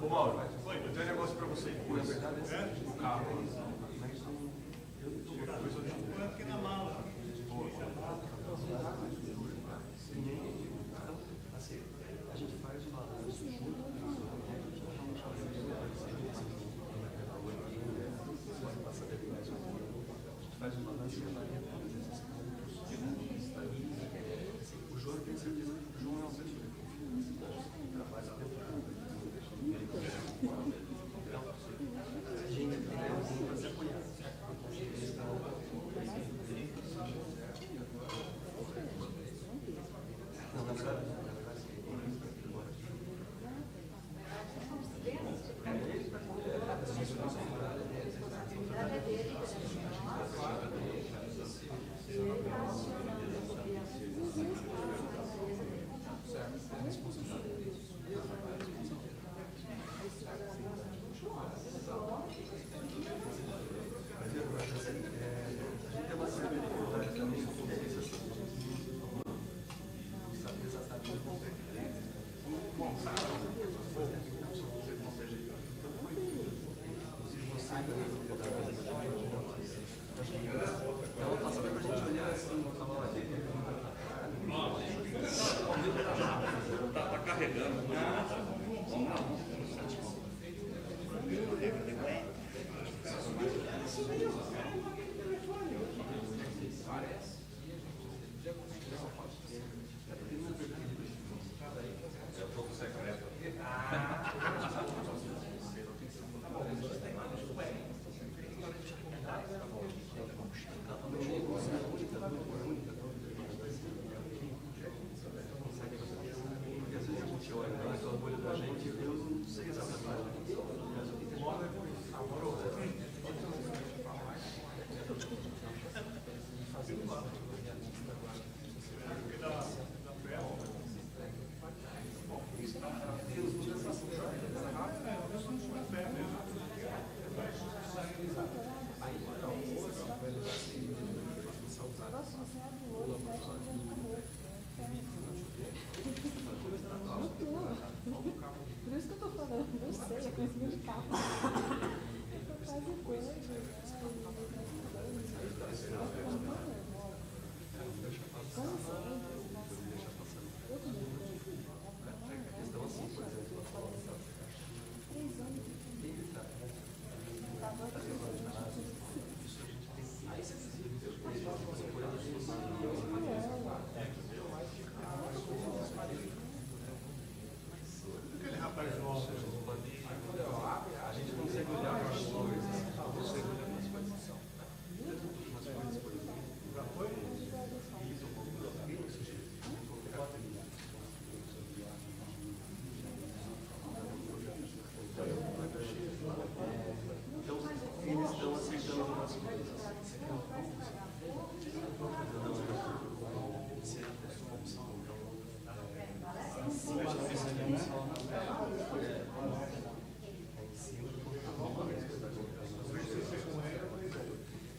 [SPEAKER 11] Ô Mauro, eu tenho um negócio para você depois. O carro. Eu aqui na mala. A gente faz uma o João tem certeza que o João é uma pessoa de confiança, que trabalha dentro a gente tem que se apoiar. Não, na verdade,
[SPEAKER 12] Por isso que eu tô falando, eu sei, é conhecimento de carro. Eu tô quase coisa.
[SPEAKER 11] Aquele rapaz novo, a gente consegue olhar para as coisas, consegue olhar para as coisas que são. Já foi? Então, eles estão aceitando algumas coisas.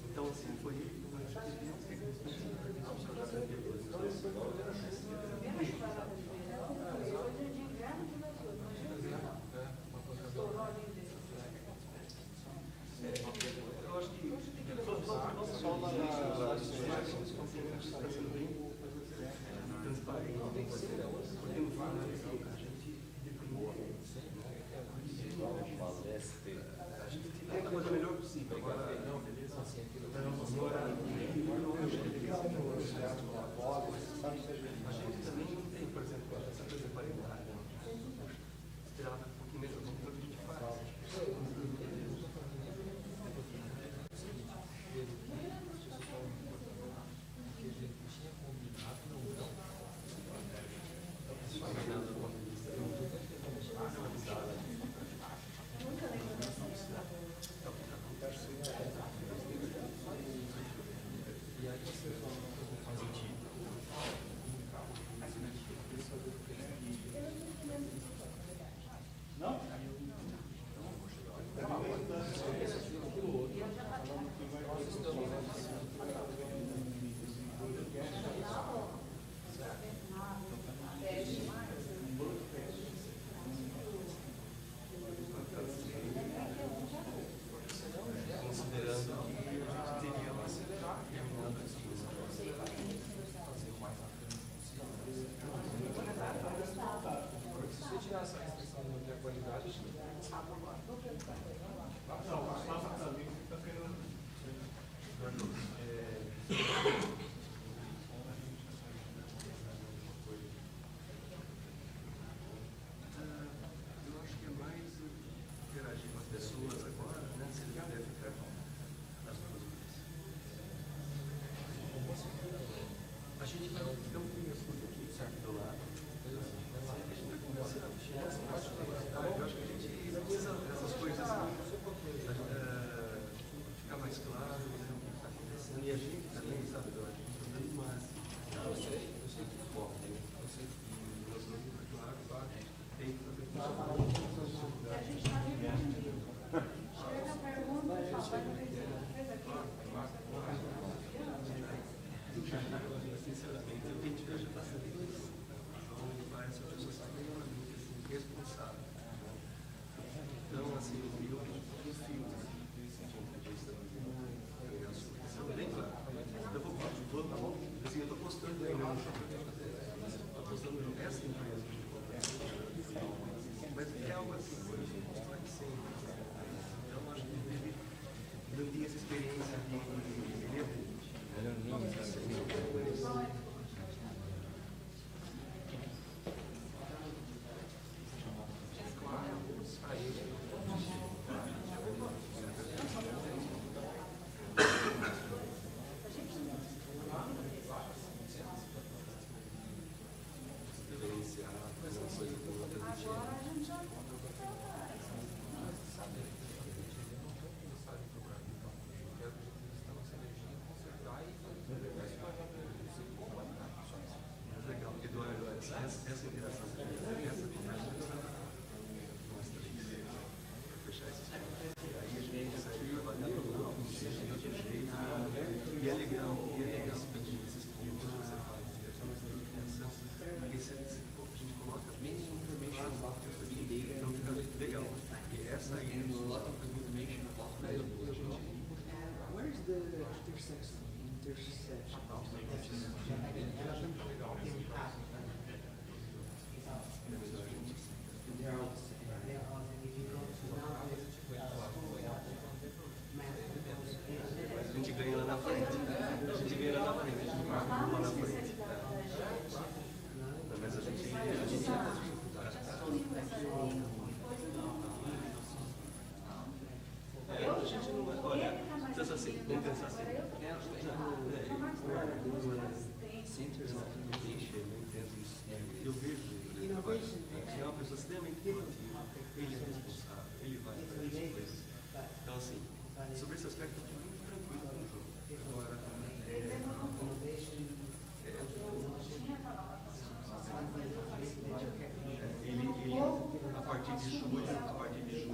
[SPEAKER 11] Então, assim, foi ele que eu acho que só uma das ações está sendo bem transparente, porque no final a gente a gente tenta fazer o melhor possível. Agora, associados com a bola, sabe se a gente...
[SPEAKER 2] A gente também não tem, por exemplo, essa coisa paridade. Esperava um pouquinho melhor, vamos ver o que a gente faz. A gente ganha lá na frente. A gente ganha lá na frente. A gente marca lá na frente. Mas a gente a gente não vai. Olha, pensa assim, vamos pensar assim. Eu vejo ele trabalhando. É uma pessoa extremamente proativa. Ele é responsável, ele vai fazer as coisas. Então, assim, sobre esse aspecto, eu estou muito tranquilo com o jogo. Agora, ele a partir de julho,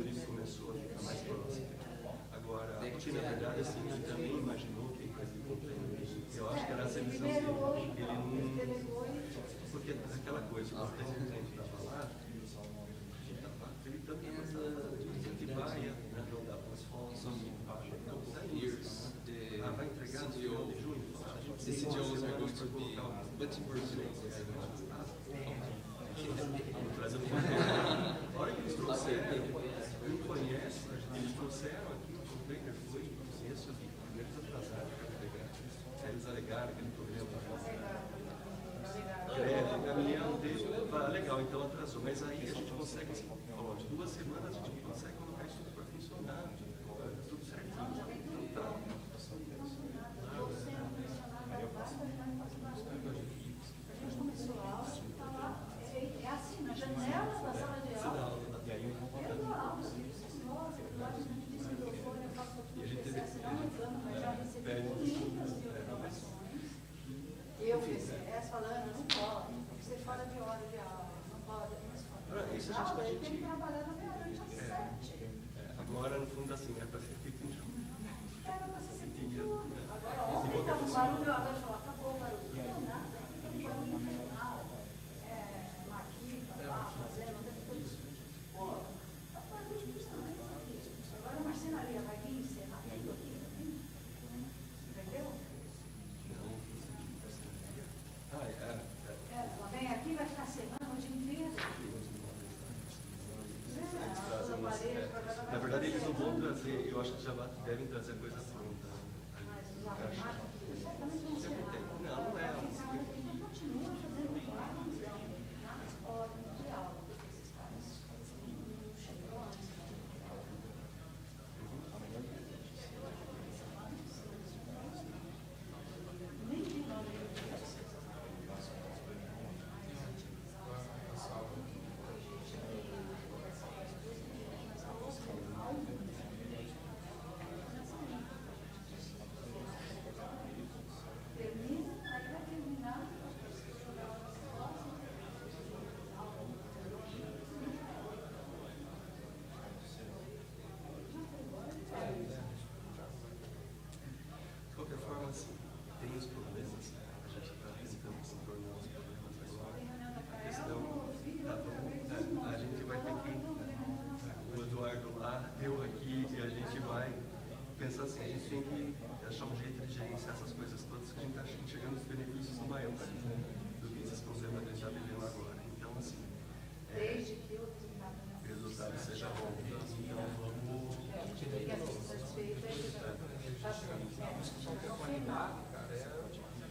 [SPEAKER 2] ele começou a ficar mais próximo. Agora, porque na verdade, assim, ele também imaginou que ele fazia compreender. Eu acho que era essa visão dele. Ele não. Porque aquela coisa, o presidente estava lá, ele também começava a incentivar e a não dar as fontes, vai entregar no final de junho.
[SPEAKER 13] CDOs are going to be multi-person.
[SPEAKER 2] A hora que eles trouxeram, não conhece, eles trouxeram aqui, o Baker foi, conheço aqui, primeiro atrasado, eles alegaram aquele problema. professor, mas aí a gente consegue, assim, ao longo de 2 semanas, a gente consegue colocar isso tudo para funcionar, tudo certinho. Então, tá.
[SPEAKER 14] A gente começou a aula, está lá, é assim, na janela da sala de aula, eu dou aula, nossa, lá a gente disse que eu faço o PCS, não reclamo, mas já recebi muitas reclamações. Eu, PCS, falando, não pode, tem que ser fora de hora de aula, não pode,
[SPEAKER 2] isso a gente
[SPEAKER 14] ele tem que trabalhar da meia-noite às 7.
[SPEAKER 2] Agora, no fundo, assim, é para ser feito em junho.
[SPEAKER 14] Era para ser feito em junho. Agora, ontem estava um barulho, agora falou, acabou o barulho. Não, nada, tem que barulho infernal, maquita, lá, fazendo, tudo isso. Pô, agora a marcenaria vai vir encerrar tudo aqui também? Entendeu? Ela vem aqui, vai ficar semana o dia inteiro.
[SPEAKER 2] Na verdade, eles não vão trazer, eu acho que já devem trazer coisa pronta. Não, não é.
[SPEAKER 14] Continua fazendo na escola, de aula, porque esses caras não chegam antes. Nem de nome. Termina, aí vai terminar.
[SPEAKER 2] De qualquer forma, assim, tem os problemas, a gente está tentando se tornar os problemas agora. A gente vai ter que, o Eduardo lá, eu aqui, e a gente vai pensar assim, a gente tem que achar um jeito de gerenciar essas coisas todas, que a gente está enxergando os benefícios maiores do que esses problemas que a gente está vivendo agora. Então, assim,
[SPEAKER 14] Desde que o
[SPEAKER 2] resultado seja bom. Então, vamos...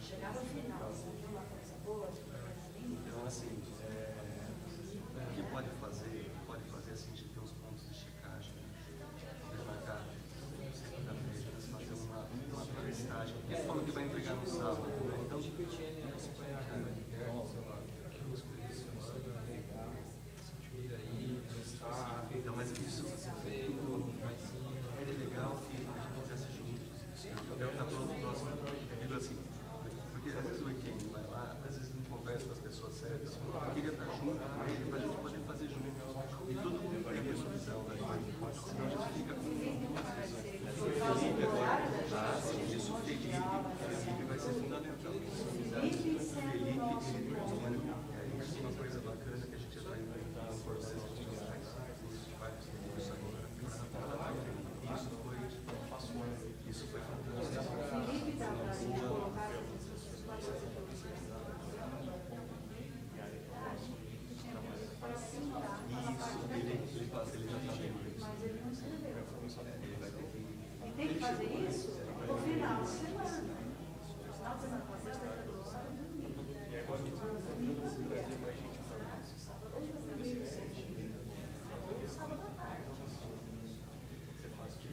[SPEAKER 14] Chegar no final, se uma coisa boa,
[SPEAKER 2] então, assim, o que pode fazer assim, a gente ter uns pontos de checagem, marcar segunda-feira, fazer uma testagem, porque ele falou que vai entregar no sábado, né? Então, então, mas isso é legal que a gente fizesse juntos. Está pronto o próximo. Eu digo assim, porque às vezes o equipe vai lá, às vezes não conversa com as pessoas certas. Eu queria estar junto com ele para a gente poder fazer junto. E todo mundo tem a mesma visão da coisa. Senão a gente fica com duas visões. O Felipe agora, isso, o Felipe vai ser fundamental. Felipe, ele é uma coisa bacana que a gente está indo no processo de sociais. Isso foi fantástico.
[SPEAKER 14] Felipe dá para a gente colocar
[SPEAKER 2] ele passa, ele já está vendo isso.
[SPEAKER 14] Mas ele não escreveu. Ele tem que fazer isso no final de semana. No final de semana passada, e agora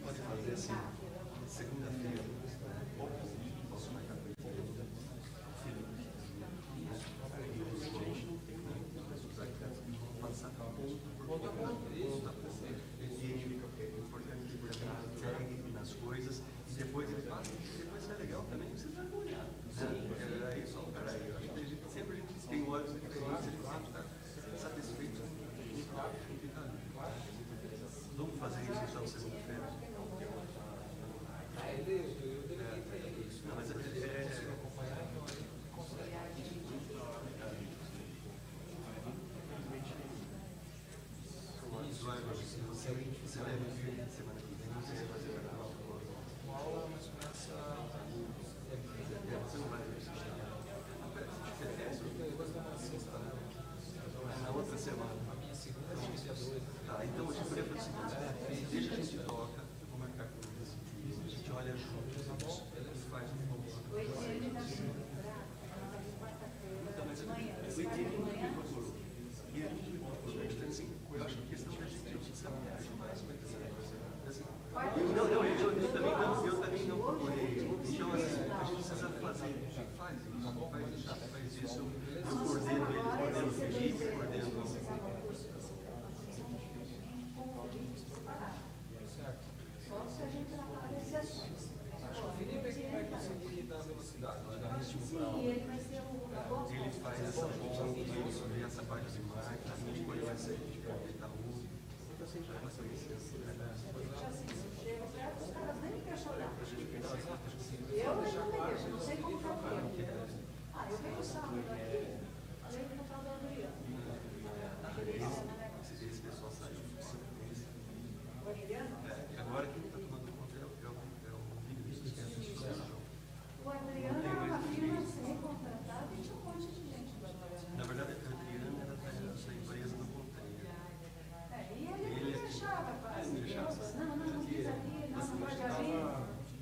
[SPEAKER 2] pode fazer assim, segunda-feira, posso marcar com ele, passar ponto por ponto, é importante que ele segue nas coisas, e depois ele passa, e depois é legal também, você vai olhar. Aí só, peraí, eu acho que a gente sempre tem olhos diferentes, a gente sempre está satisfeito. Vamos fazer isso então segunda-feira? Não, mas você leva o dia de semana que vem, você vai fazer uma aula, mas começa você não vai ver na outra semana. A minha segunda é tá, então a gente poderia fazer o seguinte, deixa a gente toca, eu vou marcar com eles, a gente olha juntos, tá bom? Ele faz um pouco. Então, mas o Etienne me procurou.
[SPEAKER 14] se a gente tratar desse assunto.
[SPEAKER 13] Acho que o Felipe é que vai conseguir dar velocidade, dar ritmo para
[SPEAKER 14] Sim, ele vai ser o...
[SPEAKER 2] Ele faz essa ponta, ele sobre essa parte de marketing, a gente conhece, a gente conhece a luz. Então, assim, já vai saber se
[SPEAKER 14] Chega perto, os caras nem me questionam. Eu não sei como está o tempo. Ah, eu venho sábado aqui, além do computador do Adriano.
[SPEAKER 2] Esse pessoal saiu.
[SPEAKER 14] O Adriano?
[SPEAKER 2] Agora quem está tomando conta é o Vinícius, que é a instituição.
[SPEAKER 14] O Adriano é uma firma recém-contratada e tinha um monte de gente do Adriano.
[SPEAKER 2] Na verdade, a Adriana era da empresa do container.
[SPEAKER 14] E ele não deixava quase. Não quis aqui, não pode abrir.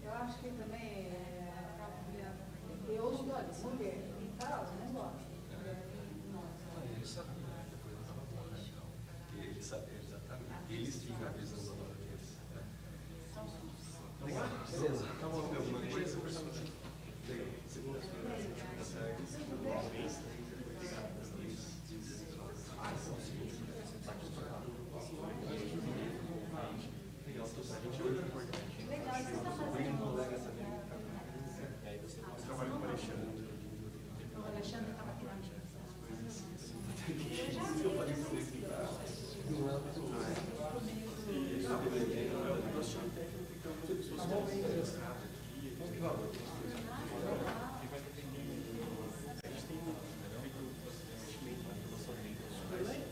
[SPEAKER 14] Eu acho que também eu os dois, mulher e tal, eu não gosto.
[SPEAKER 2] Ele sabia, depois eu estava bom, né? Então, ele sabia exatamente. Eles tinham a visão da hora deles. Obrigado. Beleza. Então, vamos ver alguma coisa? Segunda-feira.
[SPEAKER 14] Legal, você está fazendo.
[SPEAKER 2] Trabalho com o Alexandre.
[SPEAKER 14] O Alexandre estava aqui na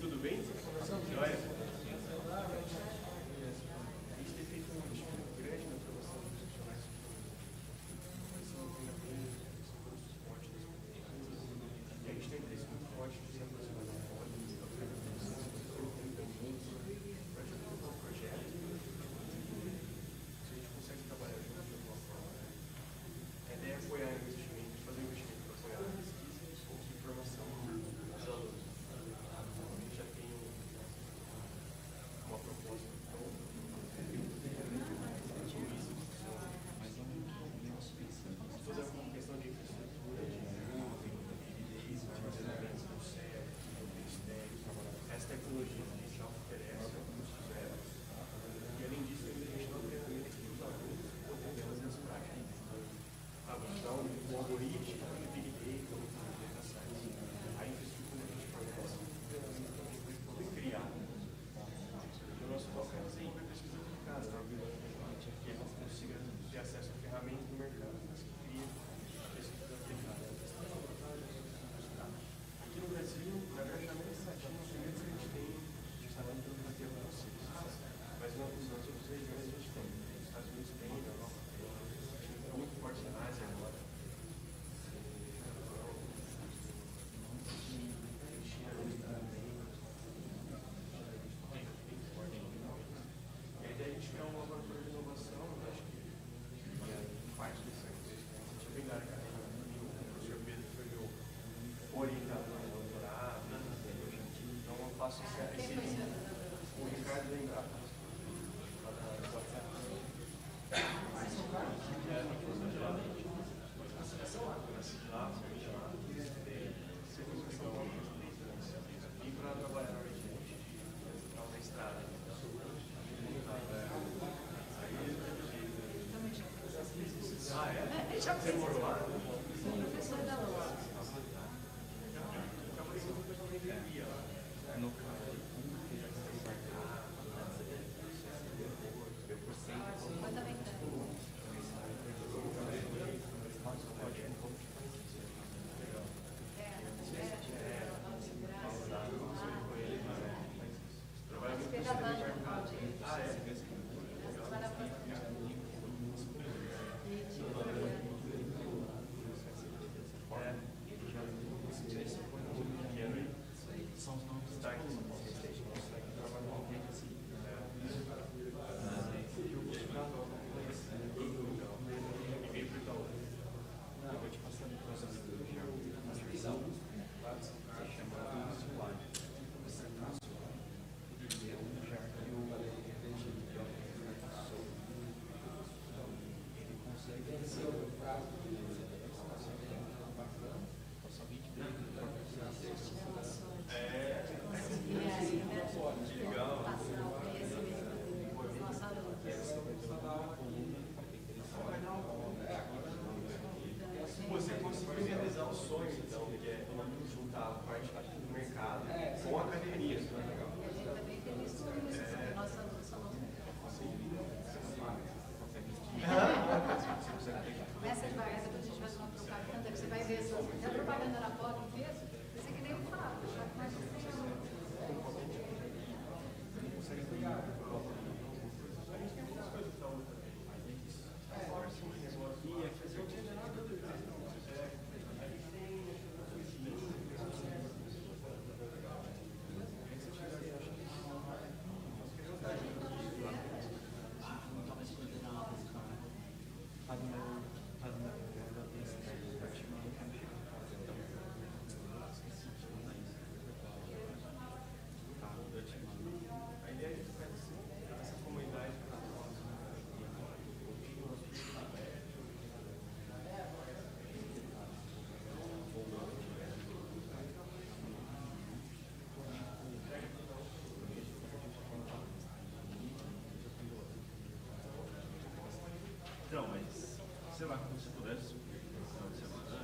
[SPEAKER 15] Tudo bem? Joia? A gente tem feito um investimento grande na aprovação dos profissionais e a gente tem interesse muito forte de aproximar da fora, para ajudar o projeto, se a gente consegue trabalhar junto de alguma forma. A ideia é apoiar o investimento, fazer um investimento para apoiar a pesquisa ou de informação dos alunos. A gente já tem uma proposta toda a questão de infraestrutura, de armazenamento do céu, do ministério, essa tecnologia que a gente já oferece, e além disso, ainda a gente dá um treinamento aqui dos alunos poderem fazer as práticas. Então, o algoritmo, o Big Data, o Data Science, a infraestrutura que a gente fornece, poder criar. O nosso foco é sempre a pesquisa aplicada, que a gente consiga ter acesso a ferramentas do mercado, mas que cria a pesquisa aplicada. Aqui no Brasil, na verdade, na América Latina, os primeiros que a gente tem, a gente está dando pelo Brasil para vocês. Mas nas outras regiões a gente tem. Nos Estados Unidos tem, na Europa tem. A gente está muito forte na Ásia agora. China também. Bem forte. E a ideia é a gente criar um laboratório de inovação, eu acho que parte desse investimento. Eu venho da área acadêmica, o professor Pedro foi meu orientador no doutorado, então eu faço esse o Ricardo vem da e para trabalhar na estrada. Ah, é? Você morou lá?
[SPEAKER 14] Sim, professor da Lua.
[SPEAKER 3] No
[SPEAKER 15] São os nomes destaques que vocês conseguem trabalhar com alguém assim. E veio para o Itaú. Eu vou te passar depois a metodologia. A visão se chama slide. Você traço e é um já que ele consegue ser o prazo de legal.
[SPEAKER 14] começa devagar, depois a gente vai uma propaganda, que você vai ver só. A propaganda na foto, não fez? Isso é que nem eu falo, já começa
[SPEAKER 15] consegue pegar. A gente tem algumas coisas da outra também, mas a gente e é fazer o que a ideia é que essa comunidade
[SPEAKER 16] então, mas sei lá, como se pudesse final de semana,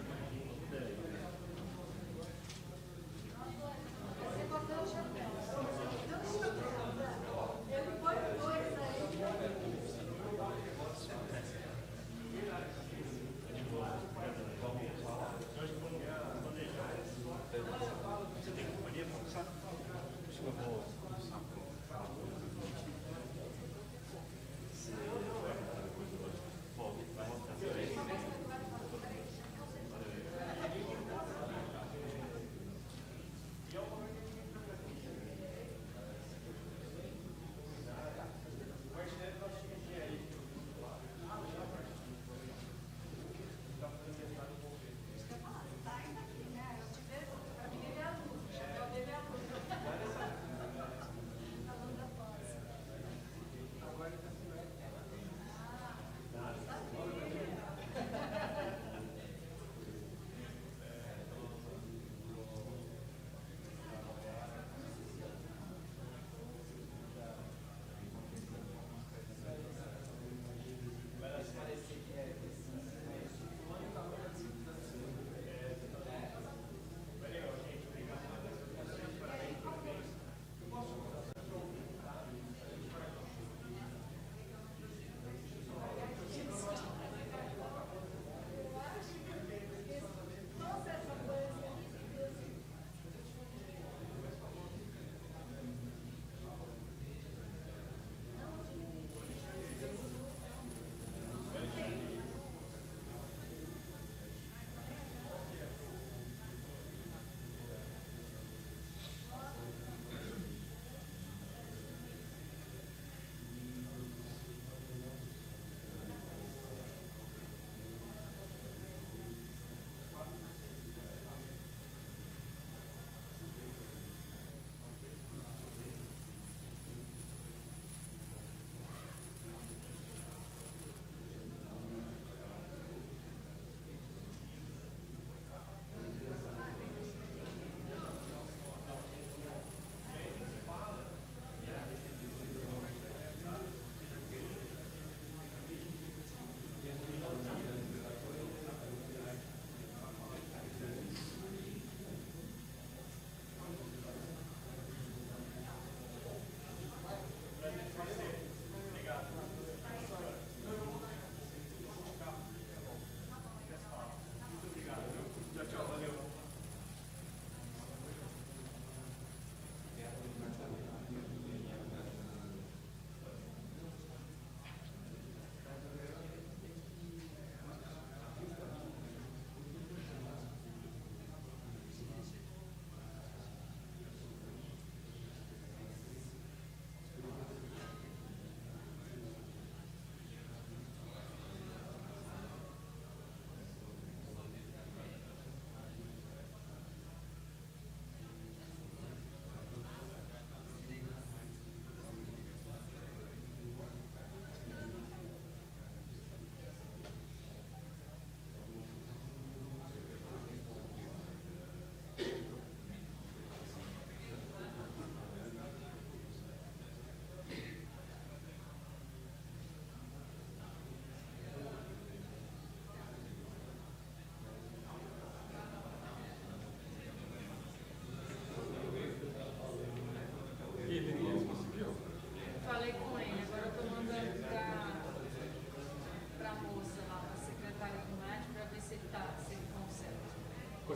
[SPEAKER 14] ele põe dois aí.
[SPEAKER 16] você tem companhia para almoçar? Acho que eu vou almoçar Bom, vai mostrar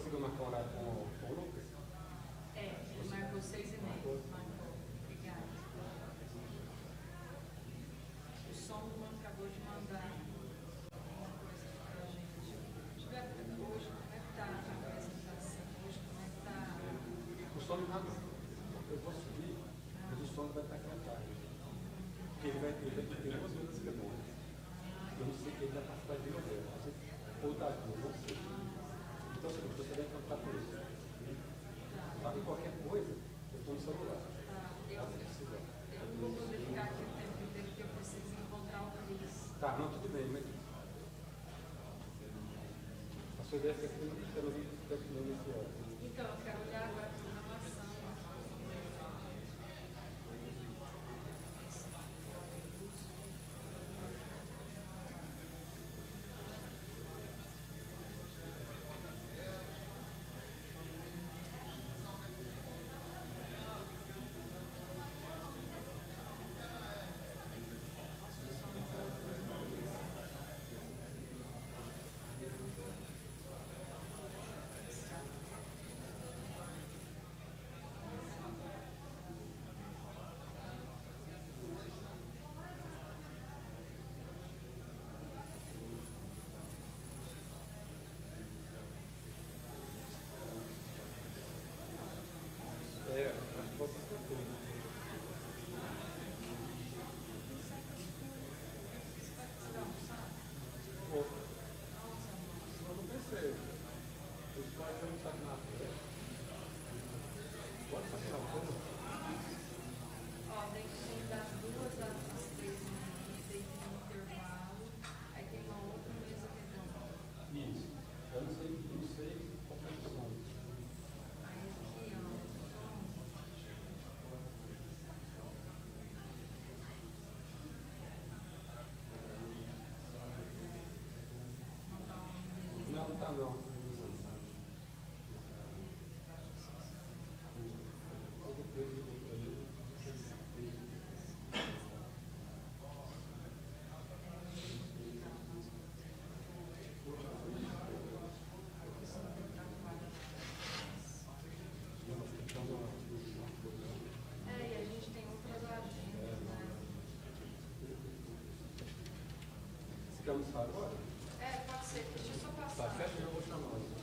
[SPEAKER 11] conseguiu marcar um horário com o Lucas?
[SPEAKER 17] Ele marcou 6h30. Marcou. Obrigada. O som do Mano acabou de mandar uma coisa para a gente. Hoje, como é que está a apresentação? Hoje, como é que está?
[SPEAKER 11] O som não nada. Eu vou subir, mas o som vai estar aqui na tarde. Porque ele vai ter duas coisas demônios. Eu não sei quem vai participar de novo. Ou da duas, não sei. Então, você deve contar com isso. Sabe qualquer coisa, eu estou no celular.
[SPEAKER 17] Eu não vou poder ficar aqui o tempo inteiro, porque eu preciso encontrar o Cris.
[SPEAKER 11] Tá, não, tudo bem, mas. A sua ideia é que você não viu nesse hora.
[SPEAKER 17] Então, eu quero olhar agora a programação.
[SPEAKER 11] Acho que pode ser tudo. Eu não pensei. Os pais não sabem nada. Pode fazer uma coisa?
[SPEAKER 17] Tem das 2 às 3h30, tem um intervalo, aí tem uma outra mesa redonda.
[SPEAKER 11] Isso. Eu não sei qual é o som.
[SPEAKER 17] Aí aqui, ó.
[SPEAKER 11] Não, não tá não.
[SPEAKER 17] E a gente tem outras agendas, né?
[SPEAKER 11] Você quer almoçar agora?
[SPEAKER 17] Pode ser. Deixa eu só
[SPEAKER 11] Tá,
[SPEAKER 17] passar.
[SPEAKER 11] fecha, eu vou chamar.